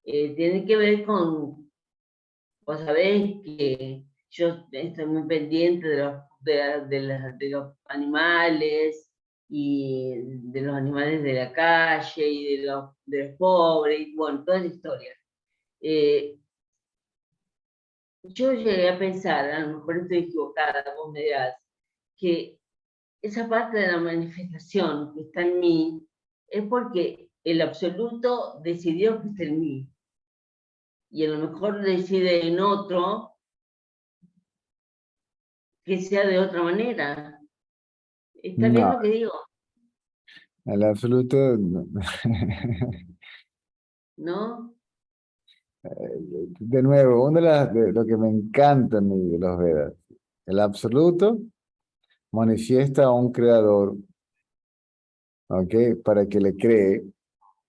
tiene que ver con, vos sabés que yo estoy muy pendiente de los animales y de los animales de la calle y de los pobres, y bueno, toda la historia. Eh, yo llegué a pensar, a lo mejor estoy equivocada, vos me dirás, que esa parte de la manifestación que está en mí es porque el absoluto decidió que está en mí y a lo mejor decide en otro que sea de otra manera. ¿Está bien No, lo que digo? el absoluto, no. ¿No? De nuevo, de lo que me encanta a mí de los Vedas, el absoluto manifiesta a un creador, ¿ok? Para que le cree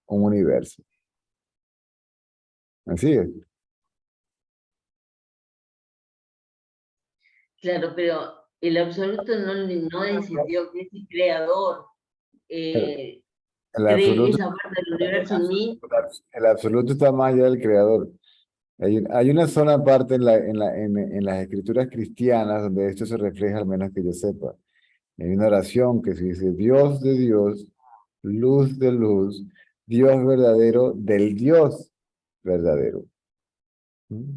un universo. Así es. Claro, pero el absoluto no decidió que ese creador El, eh, el cree absoluto, esa parte del universo en mí. el absoluto está más allá del creador. Hay una sola parte en las escrituras cristianas donde esto se refleja, al menos que yo sepa. Hay una oración que se dice, Dios de Dios, luz de luz, Dios verdadero del Dios verdadero. ¿Mm?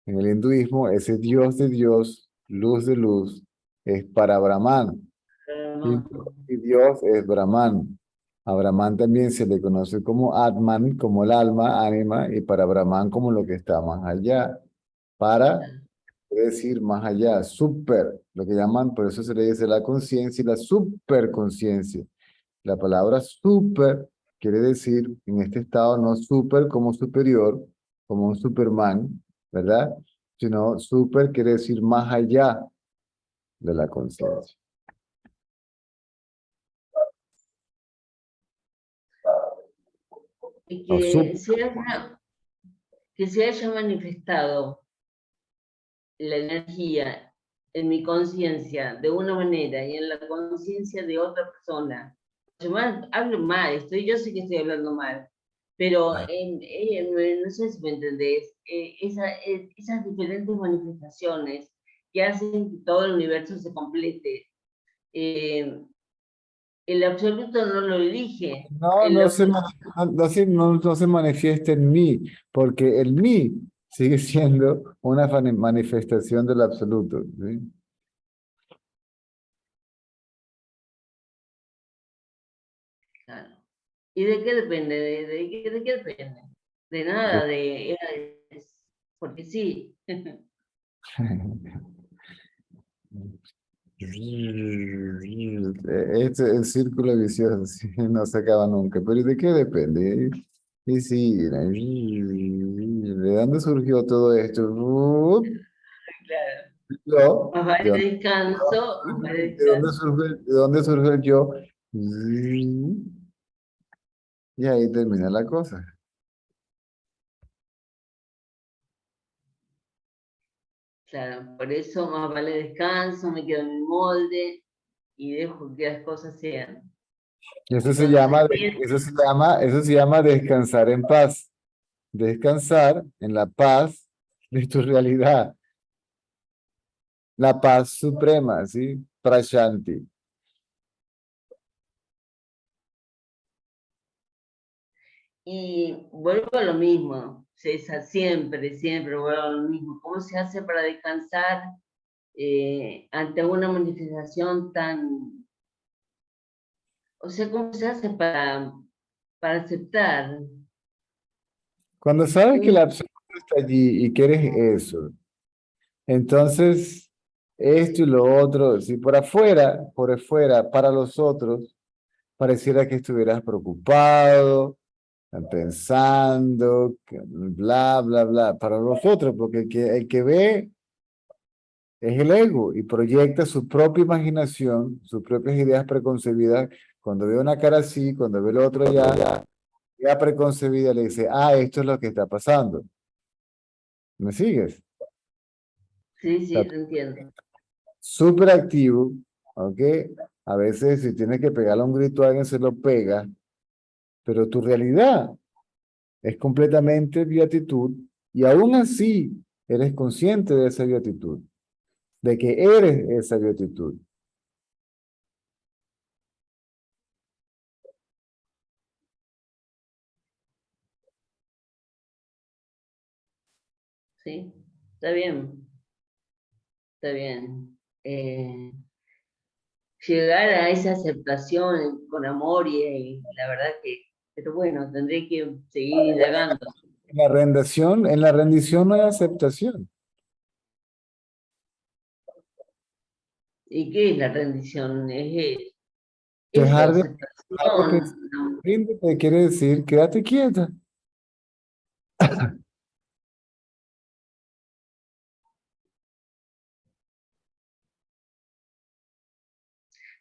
En el hinduismo, ese Dios de Dios, luz de luz, es para Brahman. Y, Hermoso. y Dios es Brahman. A Brahman también se le conoce como Atman, como el alma, ánima, y para Brahman como lo que está más allá. Para, quiere decir más allá, super, lo que llaman, por eso se le dice la conciencia y la superconciencia. La palabra super quiere decir, en este estado, no super como superior, como un Superman, ¿verdad? Sino super quiere decir más allá de la conciencia. Y O que se haya manifestado la energía en mi conciencia de una manera y en la conciencia de otra persona. Hablo mal, yo sé que estoy hablando mal, pero no sé si me entendés, esas diferentes manifestaciones que hacen que todo el universo se complete. El absoluto no lo elige, no, el no se, absoluto, no se manifiesta en mí, porque el mí sigue siendo una manifestación del absoluto. ¿Sí? claro. ¿Y de qué depende? ¿De qué depende? De nada, porque sí. Este es el círculo vicioso, sí, no se acaba nunca. Pero ¿y de qué depende? Y sí, ¿de dónde surgió todo esto? Claro. Yo, Más ¿de vale dónde, descanso, más vale de dónde descanso. surge, de dónde surge el yo? Y ahí termina la cosa. Claro, por eso más vale descanso, me quedo en mi molde y dejo que las cosas sean. Y Y cuando se eso se llama descansar en paz. Descansar en la paz de tu realidad. La paz suprema, ¿sí? Prashanti. y vuelvo a lo mismo, César, siempre vuelvo a lo mismo. ¿Cómo se hace para descansar ante una manifestación tan, o sea, cómo se hace para aceptar? Cuando sabes que el Un- absoluto está allí y que eres eso, entonces esto y lo otro, si por afuera, para los otros, pareciera que estuvieras preocupado, pensando, bla, bla, bla, para los otros, porque el que ve es el ego y proyecta su propia imaginación, sus propias ideas preconcebidas. Cuando ve una cara así, cuando ve el otro ya preconcebida, le dice, ah, esto es lo que está pasando. ¿Me sigues? Sí, Está sí, te entiendo. súper activo, ¿ok? A veces si tienes que pegarle un grito a alguien, se lo pega, pero tu realidad es completamente beatitud y aún así eres consciente de esa beatitud, de que eres esa beatitud. Sí, está bien, está bien. Llegar a esa aceptación con amor y la verdad que, pero bueno, tendré que seguir indagando. En la rendición no hay aceptación. ¿Y qué es la rendición? Es eso, Dejar de, dejar de pensar, aceptación. No. ríndete quiere decir quédate quieta.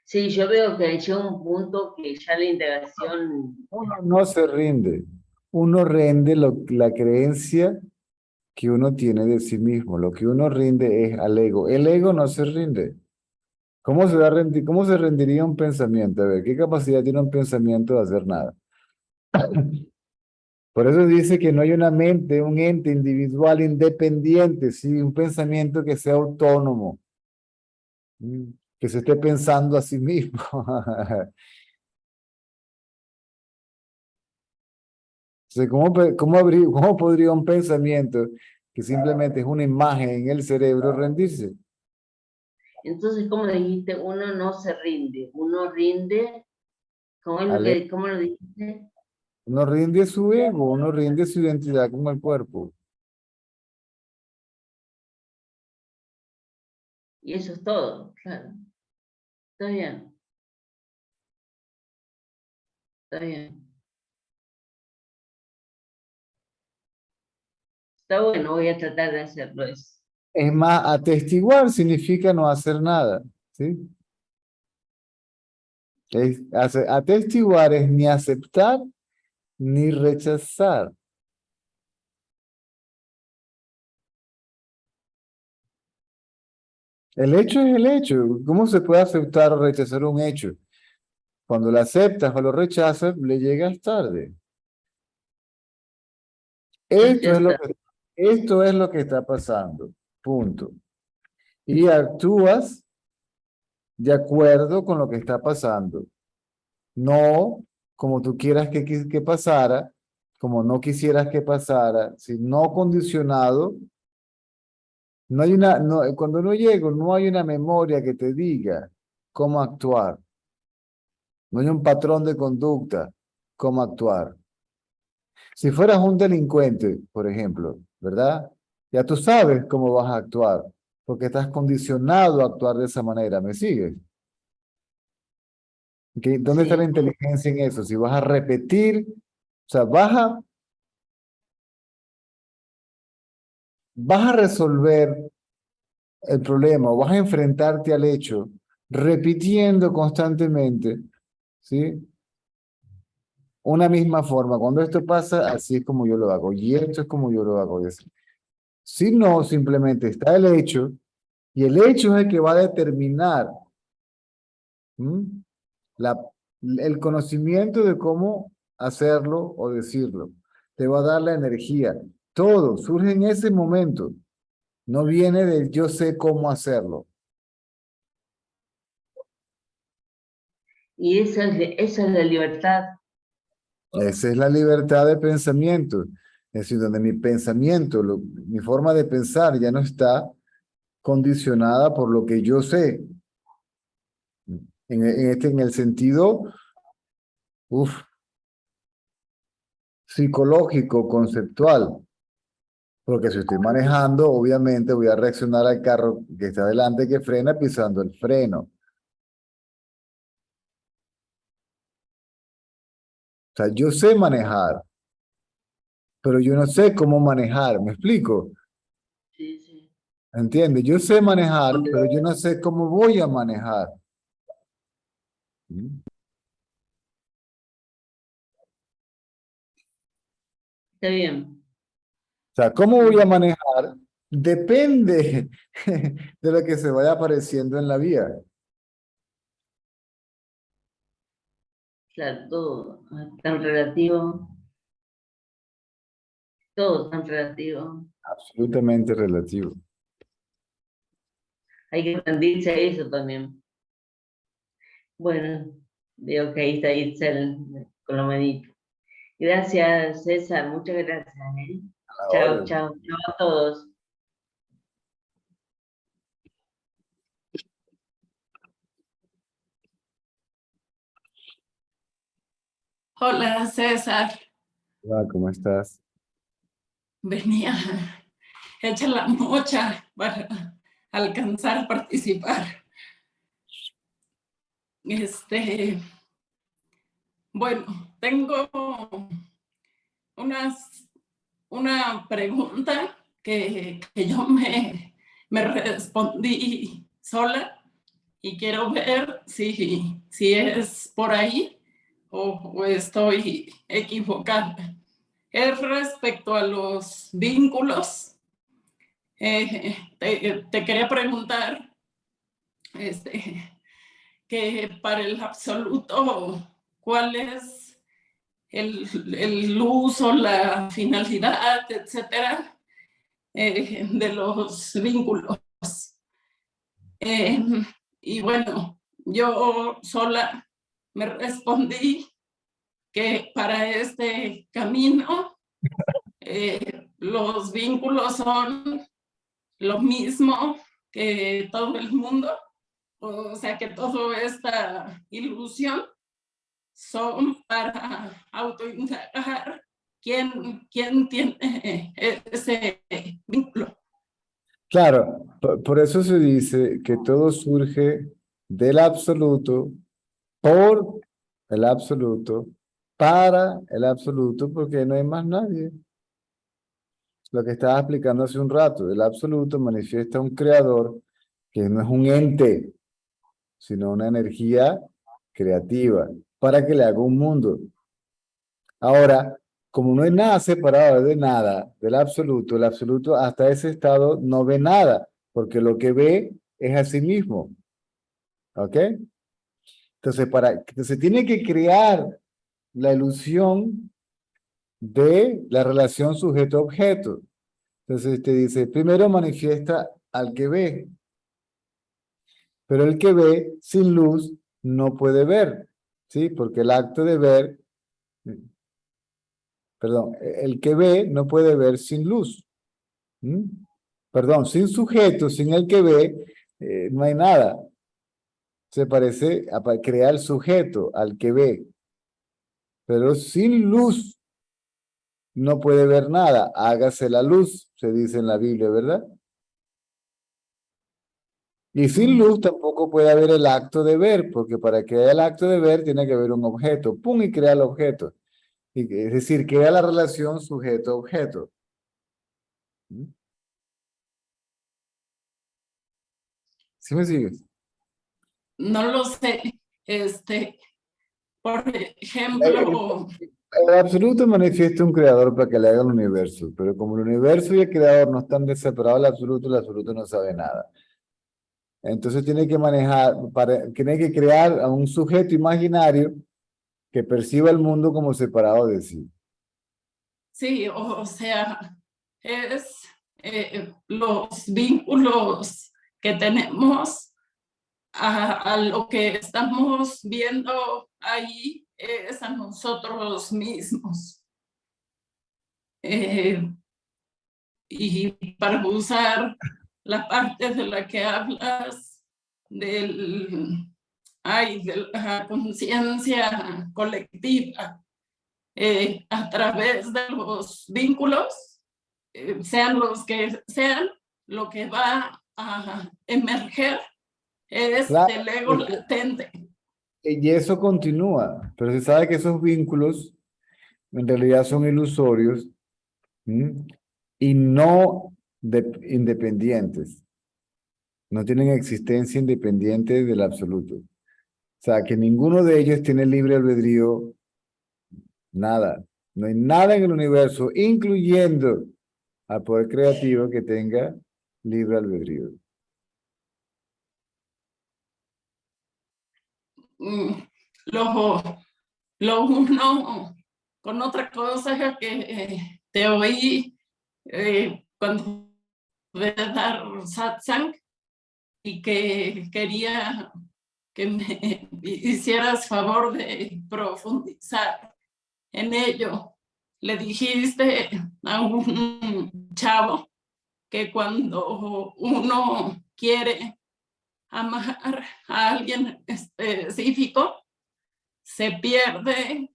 Sí, yo veo que llega un punto que ya la integración, Uno no se rinde. Uno rinde la creencia que uno tiene de sí mismo. Lo que uno rinde es al ego. El ego no se rinde. ¿Cómo se va a rendir? ¿Cómo se rendiría un pensamiento? A ver, ¿qué capacidad tiene un pensamiento de hacer nada? Por eso dice que no hay una mente, un ente individual independiente, ¿sí? Un pensamiento que sea autónomo, que se esté pensando a sí mismo. Entonces, ¿cómo podría un pensamiento que simplemente es una imagen en el cerebro rendirse? Entonces, ¿cómo dijiste? Uno no se rinde, uno rinde, Ale- ¿cómo lo dijiste? Uno rinde su ego, uno rinde su identidad como el cuerpo. Y eso es todo, claro. Está bien, está bien. Está bueno, voy a tratar de hacerlo eso. Es más, atestiguar significa no hacer nada, ¿sí? Atestiguar es ni aceptar ni rechazar. El hecho es el hecho. ¿Cómo se puede aceptar o rechazar un hecho? Cuando lo aceptas o lo rechazas, le llegas tarde. Ya Esto es lo está. que, esto es lo que está pasando. Punto. Y actúas de acuerdo con lo que está pasando. No como tú quieras que pasara, como no quisieras que pasara, sino condicionado. No hay cuando no llego, no hay una memoria que te diga cómo actuar. No hay un patrón de conducta, cómo actuar. Si fueras un delincuente, por ejemplo, ¿verdad? Ya tú sabes cómo vas a actuar, porque estás condicionado a actuar de esa manera. ¿Me sigues? ¿Dónde está la Sí, inteligencia en eso? Si vas a repetir, o sea, vas a resolver el problema o vas a enfrentarte al hecho repitiendo constantemente, ¿sí? Una misma forma. Cuando esto pasa, así es como yo lo hago. Y esto es como yo lo hago. Si no, simplemente está el hecho y el hecho es el que va a determinar ¿m? la, el conocimiento de cómo hacerlo o decirlo. Te va a dar la energía. Todo surge en ese momento. No viene del yo sé cómo hacerlo. y esa es la libertad. Esa es la libertad de pensamiento. Es decir, donde mi pensamiento, mi forma de pensar ya no está condicionada por lo que yo sé. En el sentido psicológico, conceptual. Porque si estoy manejando, obviamente voy a reaccionar al carro que está adelante que frena pisando el freno. O sea, yo sé manejar, pero yo no sé cómo manejar. ¿Me explico? Sí, sí. ¿Entiendes? Yo sé manejar, pero yo no sé cómo voy a manejar. ¿Mm? Está bien. O sea, ¿cómo voy a manejar? Depende de lo que se vaya apareciendo en la vía. Claro, todo tan relativo, todo tan relativo. Absolutamente relativo. Hay que rendirse a eso también. Bueno, veo que ahí está Itzel con la manito. Gracias, César, muchas gracias. ¿Eh? Chao, Ahora, chao, chao a todos. Hola César, hola, ¿cómo estás? venía hecha la mocha para alcanzar a participar. Bueno, tengo una pregunta que yo me respondí sola y quiero ver si es por ahí o estoy equivocada. Es respecto a los vínculos. Te quería preguntar que para el absoluto, ¿cuál es el uso, la finalidad, etcétera, de los vínculos. Y bueno, yo sola me respondí que para este camino los vínculos son lo mismo que todo el mundo, o sea que toda esta ilusión son para autoindagar quién tiene ese vínculo. Claro, por eso se dice que todo surge del absoluto, por el absoluto, para el absoluto, porque no hay más nadie. Lo que estaba explicando hace un rato, el absoluto manifiesta un creador que no es un ente, sino una energía creativa, para que le haga un mundo. Ahora, como no hay nada separado de nada, del absoluto, el absoluto hasta ese estado no ve nada, porque lo que ve es a sí mismo. ¿Ok? Entonces tiene que crear la ilusión de la relación sujeto-objeto. Entonces te dice, primero manifiesta al que ve, pero el que ve sin luz no puede ver, ¿sí? Porque el acto de ver, perdón, el que ve no puede ver sin luz. Perdón, sin sujeto, sin el que ve, no hay nada. Se parece a crear el sujeto, al que ve. Pero sin luz no puede ver nada. Hágase la luz, se dice en la Biblia, ¿verdad? Y sin luz tampoco puede haber el acto de ver, porque para que haya el acto de ver tiene que haber un objeto. ¡Pum! Y crea el objeto. Es decir, crea la relación sujeto-objeto. ¿Sí me sigues? No lo sé. Por ejemplo, El absoluto manifiesta un creador para que le haga el universo, pero como el universo y el creador no están separados el absoluto no sabe nada. Entonces tiene que tiene que crear a un sujeto imaginario que perciba el mundo como separado de sí. sí, o sea, es los vínculos que tenemos a lo que estamos viendo ahí es a nosotros mismos. Y para usar la parte de la que hablas de la conciencia colectiva a través de los vínculos, sean los que sean, lo que va a emerger es Claro, el ego latente. y eso continúa, pero se sabe que esos vínculos en realidad son ilusorios, y no independientes. No tienen existencia independiente del absoluto. O sea, que ninguno de ellos tiene libre albedrío, nada. No hay nada en el universo, incluyendo al poder creativo, que tenga libre albedrío. Lo uno con otra cosa que te oí cuando voy a dar satsang y que quería que me hicieras favor de profundizar en ello. Le dijiste a un chavo que cuando uno quiere amar a alguien específico, se pierde.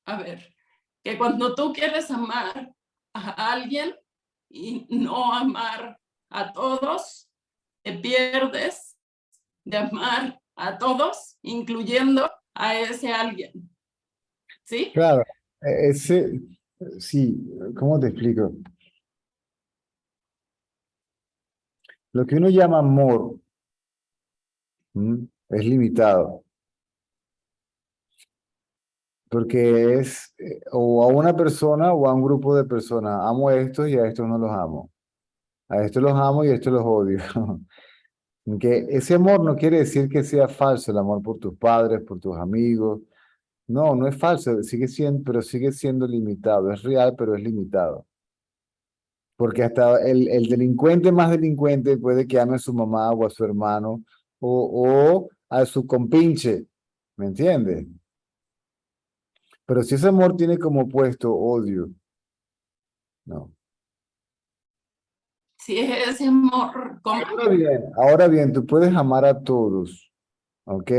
A ver, que cuando tú quieres amar a alguien y no amar a todos, te pierdes de amar a todos, incluyendo a ese alguien. ¿Sí? Claro, sí, ¿cómo te explico? Lo que uno llama amor, es limitado, porque es o a una persona o a un grupo de personas. Amo a estos y a estos no los amo. A estos los amo y a estos los odio. Que ese amor no quiere decir que sea falso el amor por tus padres, por tus amigos, No, no es falso, sigue siendo, pero sigue siendo limitado. Es real, pero es limitado. Porque hasta el delincuente más delincuente puede que ame a su mamá o a su hermano o a su compinche, ¿me entiendes? Pero si ese amor tiene como opuesto odio, no. Si ese amor Ahora bien, tú puedes amar a todos, ¿ok?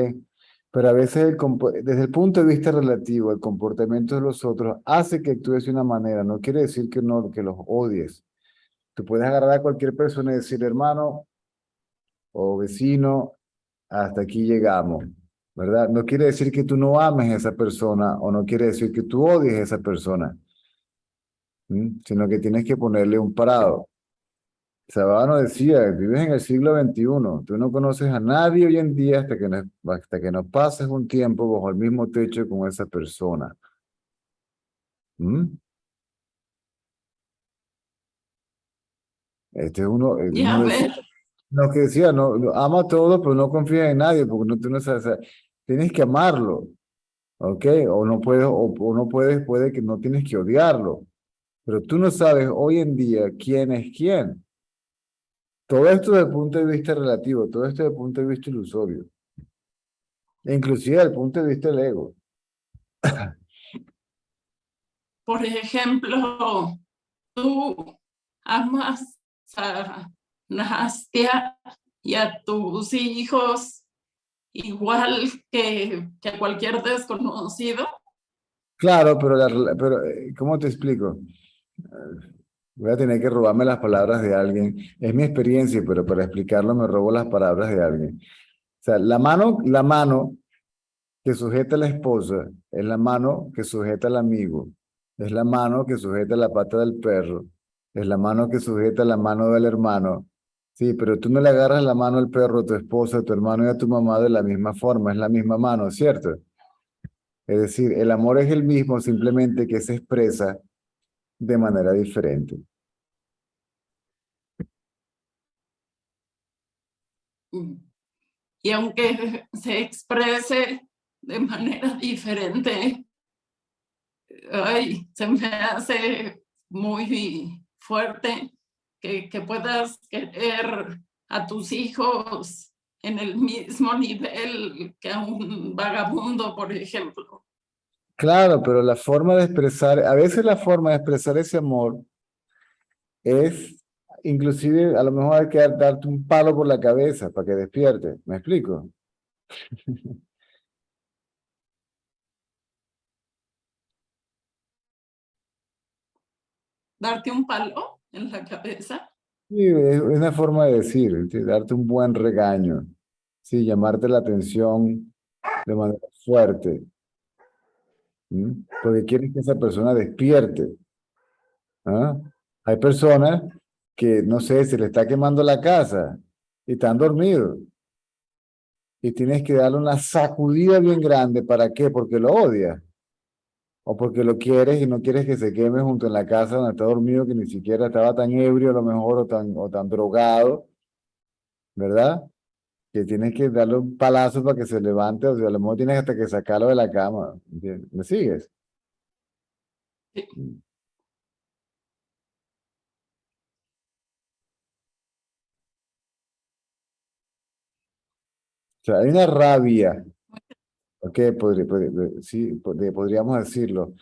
Pero a veces desde el punto de vista relativo, el comportamiento de los otros hace que actúes de una manera. No quiere decir que no, que los odies. Tú puedes agarrar a cualquier persona y decir, hermano o vecino, hasta aquí llegamos, ¿verdad? No quiere decir que tú no ames a esa persona o no quiere decir que tú odies a esa persona, sino que tienes que ponerle un parado. Sabano decía, vives en el siglo XXI, tú no conoces a nadie hoy en día hasta que no pases un tiempo bajo el mismo techo con esa persona. ¿Mm? Este es ya uno decía, ver, no, que decía, no, ama a todos, pero no confía en nadie, porque tú no sabes, o sea, tienes que amarlo, ¿ok? O no puedes, o no puedes, puede que no tienes que odiarlo, pero tú no sabes hoy en día quién es quién. Todo esto desde el punto de vista relativo, todo esto desde el punto de vista ilusorio, e inclusive desde el punto de vista del ego. por ejemplo, tú amas a Nastia y a tus hijos igual que a cualquier desconocido. Claro, pero, ¿cómo te explico? Voy a tener que robarme las palabras de alguien. Es mi experiencia, pero para explicarlo me robo las palabras de alguien. O sea, la mano que sujeta a la esposa es la mano que sujeta al amigo, es la mano que sujeta la pata del perro, es la mano que sujeta la mano del hermano. Sí, pero tú no le agarras la mano al perro, a tu esposa, a tu hermano y a tu mamá de la misma forma, es la misma mano, ¿cierto? Es decir, el amor es el mismo, simplemente que se expresa de manera diferente. Y aunque se exprese de manera diferente, ay, se me hace muy fuerte que puedas querer a tus hijos en el mismo nivel que a un vagabundo, por ejemplo. Claro, pero la forma de expresar, a veces la forma de expresar ese amor es, inclusive, a lo mejor hay que darte un palo por la cabeza para que despierte. ¿Me explico? Darte un palo en la cabeza. Sí, es una forma de decir, ¿sí? Darte un buen regaño, sí, llamarte la atención de manera fuerte, porque quieres que esa persona despierte. ¿Ah? Hay personas que, no sé, se le está quemando la casa y están dormidos y tienes que darle una sacudida bien grande. ¿Para qué? Porque lo odias o porque lo quieres y no quieres que se queme junto en la casa donde está dormido, que ni siquiera estaba tan ebrio a lo mejor o tan drogado, ¿verdad? Que tienes que darle un palazo para que se levante, o sea, a lo mejor tienes hasta que sacarlo de la cama, ¿entiendes? ¿Me sigues? O sea, hay una rabia, ¿ok? Sí, podríamos decirlo,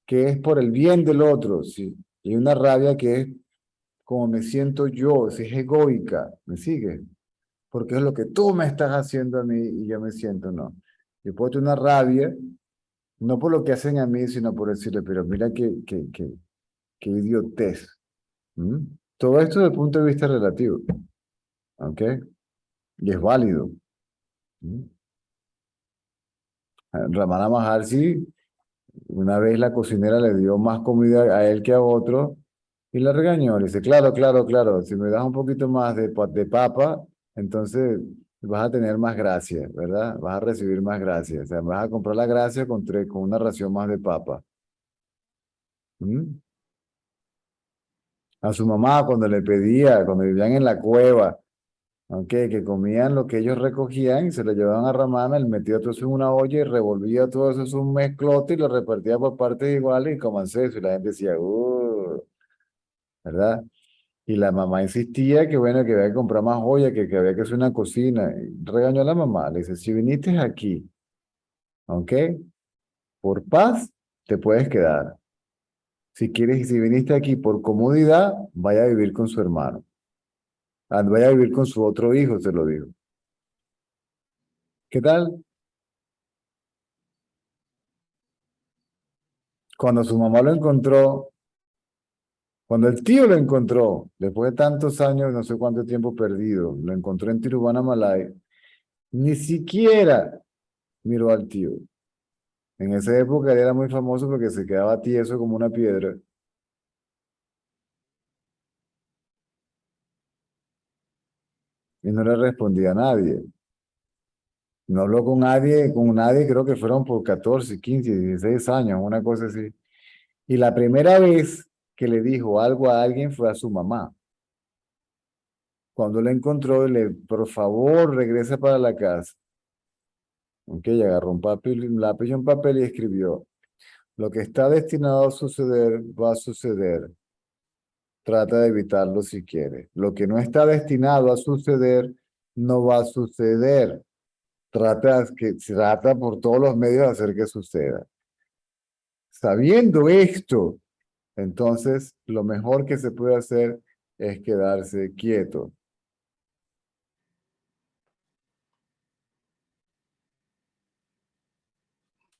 que es por el bien del otro, ¿sí? Y una rabia que es como me siento yo, si es egoica, ¿me sigues? Porque es lo que tú me estás haciendo a mí y yo me siento, no. Yo puedo tener una rabia, no por lo que hacen a mí, sino por decirle, pero mira qué idiotez. ¿Mm? Todo esto desde el punto de vista relativo, ¿ok? Y es válido. ¿Mm? Ramana Maharshi, una vez la cocinera le dio más comida a él que a otro y la regañó. Le dice, claro, claro, claro, si me das un poquito más de papa, entonces vas a tener más gracia, ¿verdad? Vas a recibir más gracia. O sea, vas a comprar la gracia con una ración más de papa. ¿Mm? A su mamá cuando le pedía, cuando vivían en la cueva, ¿ok? Que comían lo que ellos recogían y se lo llevaban a Ramana, él metía todo eso en una olla y revolvía todo eso en un mezclote y lo repartía por partes iguales y comanse eso. Y la gente decía, ¿verdad? Y la mamá insistía que bueno, que había que comprar más olla, que había que hacer una cocina. Y regañó a la mamá, le dice, si viniste aquí, ¿ok? Por paz, te puedes quedar. Si quieres, si viniste aquí por comodidad, vaya a vivir con su hermano. Vaya a vivir con su otro hijo, se lo digo. ¿Qué tal? Cuando su mamá lo encontró, cuando el tío lo encontró, después de tantos años, no sé cuánto tiempo perdido, lo encontró en Tiruvannamalai, ni siquiera miró al tío. En esa época él era muy famoso porque se quedaba tieso como una piedra. Y no le respondía a nadie. No habló con nadie, creo que fueron por 14, 15, 16 años, una cosa así. Y la primera vez que le dijo algo a alguien fue a su mamá. Cuando la encontró, por favor, regresa para la casa. Ok, y agarró un lápiz y un papel y escribió, lo que está destinado a suceder, va a suceder. Trata de evitarlo si quieres. Lo que no está destinado a suceder, no va a suceder. Trata por todos los medios de hacer que suceda. Sabiendo esto, entonces lo mejor que se puede hacer es quedarse quieto.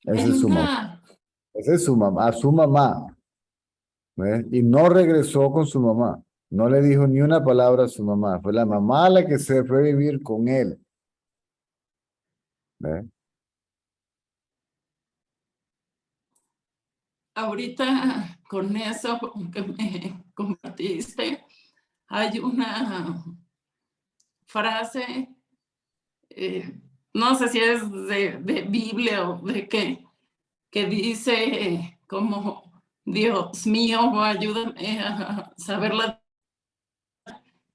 Ese Hay es su mamá. una, Ese es su mamá, a su mamá. ¿Ves? Y no regresó con su mamá. No le dijo ni una palabra a su mamá. Fue la mamá la que se fue a vivir con él. ¿Ves? ahorita con eso que me compartiste, hay una frase, no sé si es de Biblia o de qué, que dice como, Dios mío, ayúdame a saber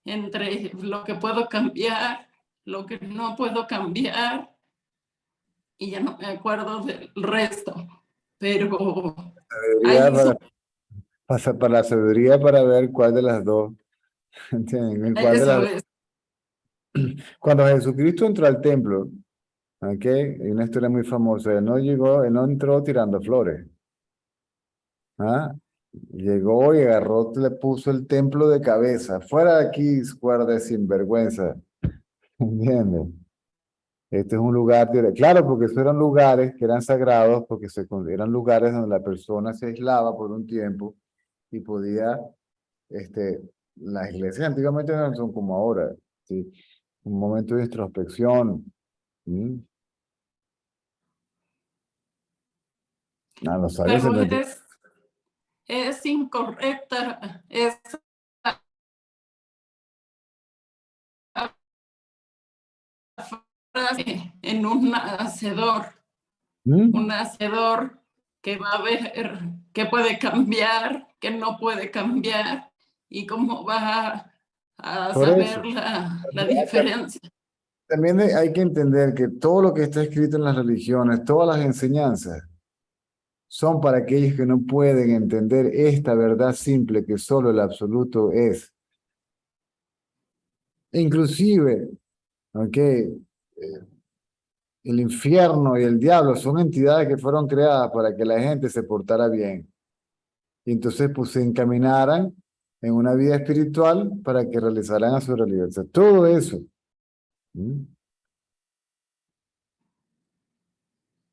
entre lo que puedo cambiar, lo que no puedo cambiar, y ya no me acuerdo del resto, pero Sabiduría hay para, para la sabiduría para ver cuál de las dos. ¿Entienden? ¿Cuál de las eso dos? es. Cuando Jesucristo entró al templo, ¿ok? Hay una historia muy famosa. Él no llegó, él no entró tirando flores. ¿Ah? Llegó y agarró, le puso el templo de cabeza. Fuera de aquí, guarda de sinvergüenza. ¿Entiendes? Este es un lugar, claro, porque esos eran lugares que eran sagrados, porque eran lugares donde la persona se aislaba por un tiempo y podía, este, las iglesias antiguamente no son como ahora, ¿sí? Un momento de introspección. ¿Mm? Los sabios se Pero metían. es incorrecta esa frase en ¿Mm? un hacedor que va a ver qué puede cambiar, qué no puede cambiar y cómo va a Por eso. saber la diferencia. También hay que entender que todo lo que está escrito en las religiones, todas las enseñanzas, son para aquellos que no pueden entender esta verdad simple que solo el absoluto es. Inclusive, ¿ok? El infierno y el diablo son entidades que fueron creadas para que la gente se portara bien. Y entonces pues se encaminaran en una vida espiritual para que realizaran a su realidad. O sea, todo eso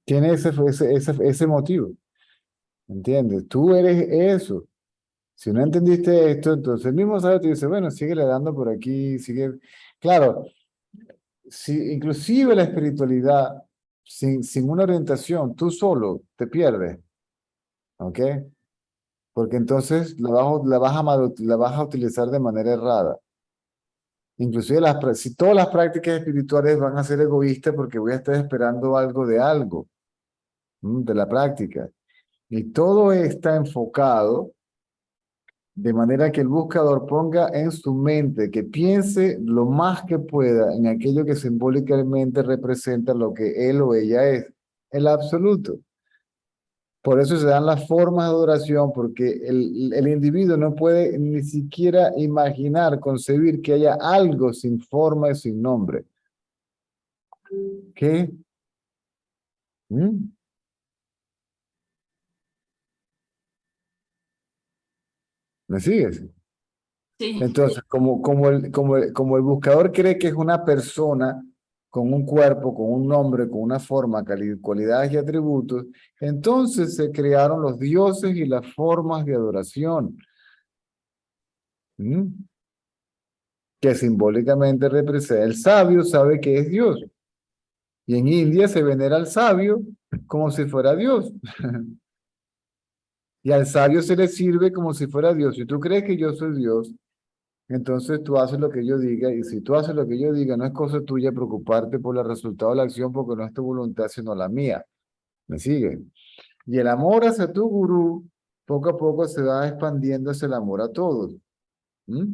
tiene ese motivo. ¿Entiendes? Tú eres eso. Si no entendiste esto, entonces el mismo sabio te dice, bueno, sigue dando por aquí, sigue. Claro, si, inclusive la espiritualidad, sin una orientación, tú solo te pierdes, ¿ok? Porque entonces la vas a utilizar de manera errada. Inclusive si todas las prácticas espirituales van a ser egoístas porque voy a estar esperando algo de algo, de la práctica. Y todo está enfocado De manera que el buscador ponga en su mente, que piense lo más que pueda en aquello que simbólicamente representa lo que él o ella es, el absoluto. Por eso se dan las formas de adoración, porque el individuo no puede ni siquiera imaginar, concebir que haya algo sin forma y sin nombre. ¿Qué? ¿Mm? ¿Me sigues? Sí, Entonces, como el buscador cree que es una persona con un cuerpo, con un nombre, con una forma, cualidades y atributos, entonces se crearon los dioses y las formas de adoración, ¿m? Que simbólicamente representa. El sabio sabe que es Dios. Y en India se venera al sabio como si fuera Dios. Y al sabio se le sirve como si fuera Dios. Si tú crees que yo soy Dios, entonces tú haces lo que yo diga, y si tú haces lo que yo diga, no es cosa tuya preocuparte por el resultado de la acción, porque no es tu voluntad, sino la mía. ¿Me sigue? Y el amor hacia tu gurú, poco a poco se va expandiendo hacia el amor a todos. ¿Mm?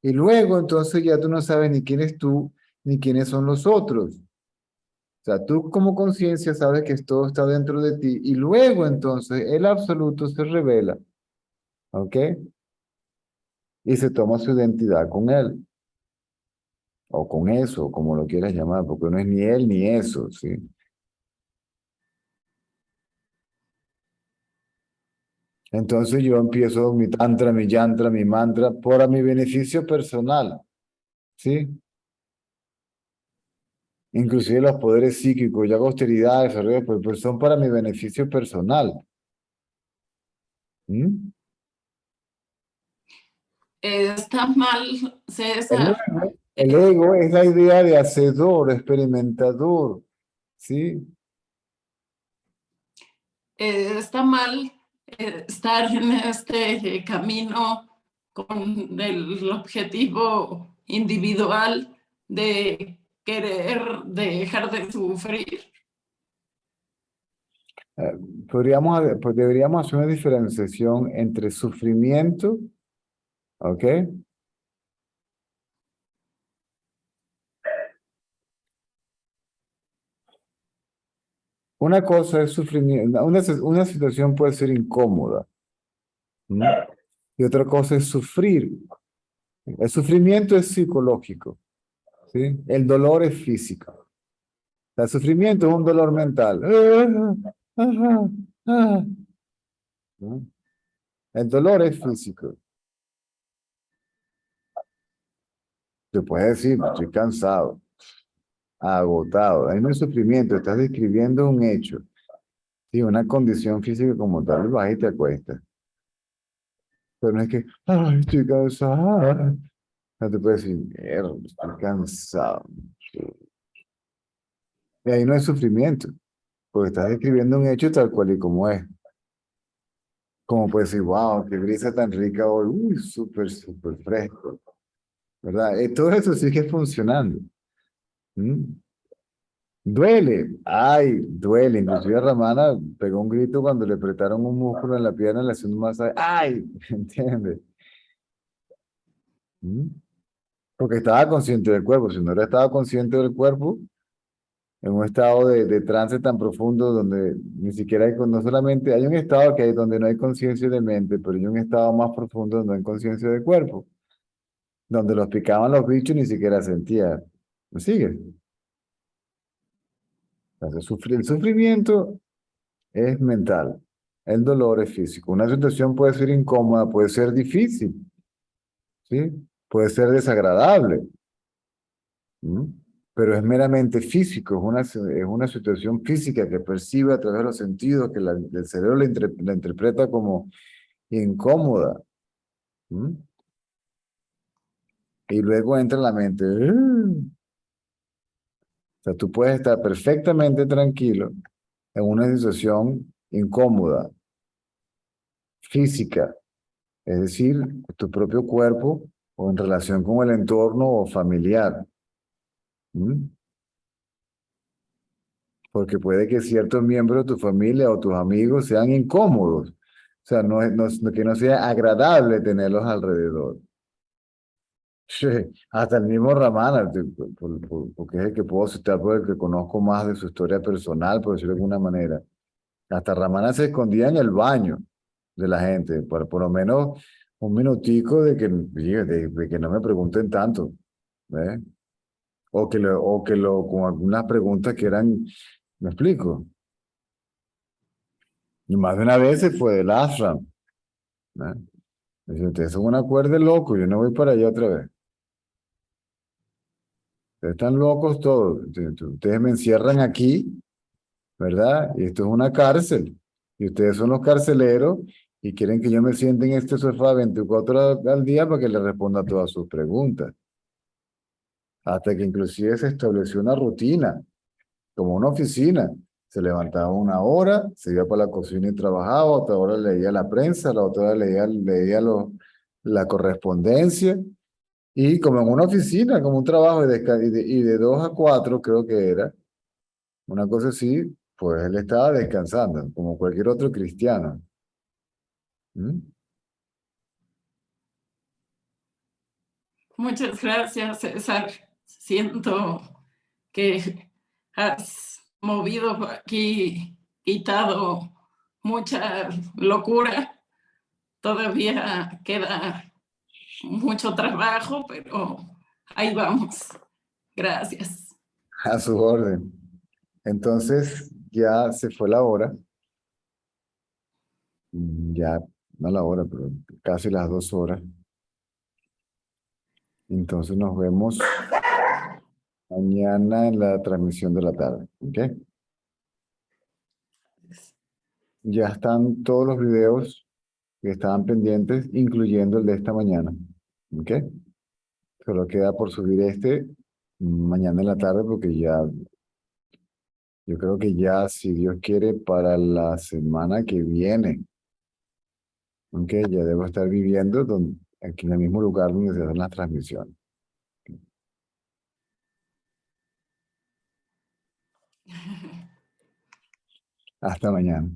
Y luego, entonces, ya tú no sabes ni quién es tú, ni quiénes son los otros. O sea, tú como conciencia sabes que todo está dentro de ti, y luego, entonces, el absoluto se revela. ¿Ok? Y se toma su identidad con él. O con eso, como lo quieras llamar, porque no es ni él ni eso, ¿sí? Entonces yo empiezo mi tantra, mi yantra, mi mantra, por mi beneficio personal, ¿sí? Inclusive los poderes psíquicos, yo hago austeridad, desarrollo, pues son para mi beneficio personal. ¿Mm? está mal, El César. ego, el ego es la idea de hacedor, experimentador, ¿sí? Está mal estar en este camino con el objetivo individual de querer dejar de sufrir. Eh, pues deberíamos hacer una diferenciación entre sufrimiento, ¿ok? Una cosa es sufrimiento, una situación puede ser incómoda, ¿no? Y otra cosa es sufrir. El sufrimiento es psicológico, ¿sí? El dolor es físico. El sufrimiento es un dolor mental. ¿No? El dolor es físico. Te puedes decir, estoy cansado, agotado. Ahí no es sufrimiento, estás describiendo un hecho, ¿sí? Una condición física como tal, vas y te acuestas. Pero no es que, ay, estoy cansado. No te puedes decir, mierda, estoy cansado. Y ahí no es sufrimiento, porque estás describiendo un hecho tal cual y como es. Como puedes decir, wow, qué brisa tan rica hoy, uy, súper, súper fresco, ¿verdad? Todo eso sigue funcionando. ¿Mm? Duele, ay, duele. Inclusive Ramana pegó un grito cuando le apretaron un músculo en la pierna, le hacían un masaje, ay, ¿entiendes? ¿Mm? Porque estaba consciente del cuerpo, si no era estaba consciente del cuerpo, en un estado de trance tan profundo donde ni siquiera hay, no solamente hay un estado que hay donde no hay conciencia de mente, pero hay un estado más profundo donde no hay conciencia del cuerpo, donde los picaban los bichos ni siquiera sentía. ¿Me sigue? Entonces, el sufrimiento es mental, el dolor es físico. Una situación puede ser incómoda, puede ser difícil, ¿sí? Puede ser desagradable. ¿Mm? Pero es meramente físico, es una situación física que percibe a través de los sentidos, que el cerebro la interpreta como incómoda. ¿Mm? Y luego entra en la mente. O sea, tú puedes estar perfectamente tranquilo en una situación incómoda, física, es decir, tu propio cuerpo o en relación con el entorno o familiar. ¿Mm? Porque puede que ciertos miembros de tu familia o tus amigos sean incómodos. sea, que no sea agradable tenerlos alrededor. Sí, hasta el mismo Ramana, porque es el que puedo citar, por el que conozco más de su historia personal, por decirlo de alguna manera. Hasta Ramana se escondía en el baño de la gente, por lo menos un minutico de que no me pregunten tanto, ¿ves? Con algunas preguntas que eran, ¿me explico? Y más de una vez se fue del ashram, ¿ves? Dice, ustedes son una cuerda de loco, yo no voy para allá otra vez. Ustedes están locos todos. Ustedes me encierran aquí, ¿verdad? Y esto es una cárcel. Y ustedes son los carceleros y quieren que yo me siente en este sofá 24 horas al día para que le responda a todas sus preguntas. Hasta que inclusive se estableció una rutina, como una oficina. Se levantaba una hora, se iba para la cocina y trabajaba, otra hora leía la prensa, la otra hora la correspondencia. Y como en una oficina, como un trabajo y de 2 a 4, creo que era, una cosa así, pues él estaba descansando, como cualquier otro cristiano. ¿Mm? Muchas gracias, César. Siento que has movido aquí, quitado mucha locura. Todavía queda mucho trabajo, pero ahí vamos. Gracias. A su orden. Entonces, ya se fue la hora, ya no la hora, pero casi las 2 horas. Entonces nos vemos mañana en la transmisión de la tarde. ¿Ok? Ya están todos los videos que estaban pendientes, incluyendo el de esta mañana. ¿Ok? Solo queda por subir este mañana en la tarde porque yo creo que ya, si Dios quiere, para la semana que viene, ¿ok? Ya debo estar viviendo aquí en el mismo lugar donde se hacen las transmisiones. Hasta mañana.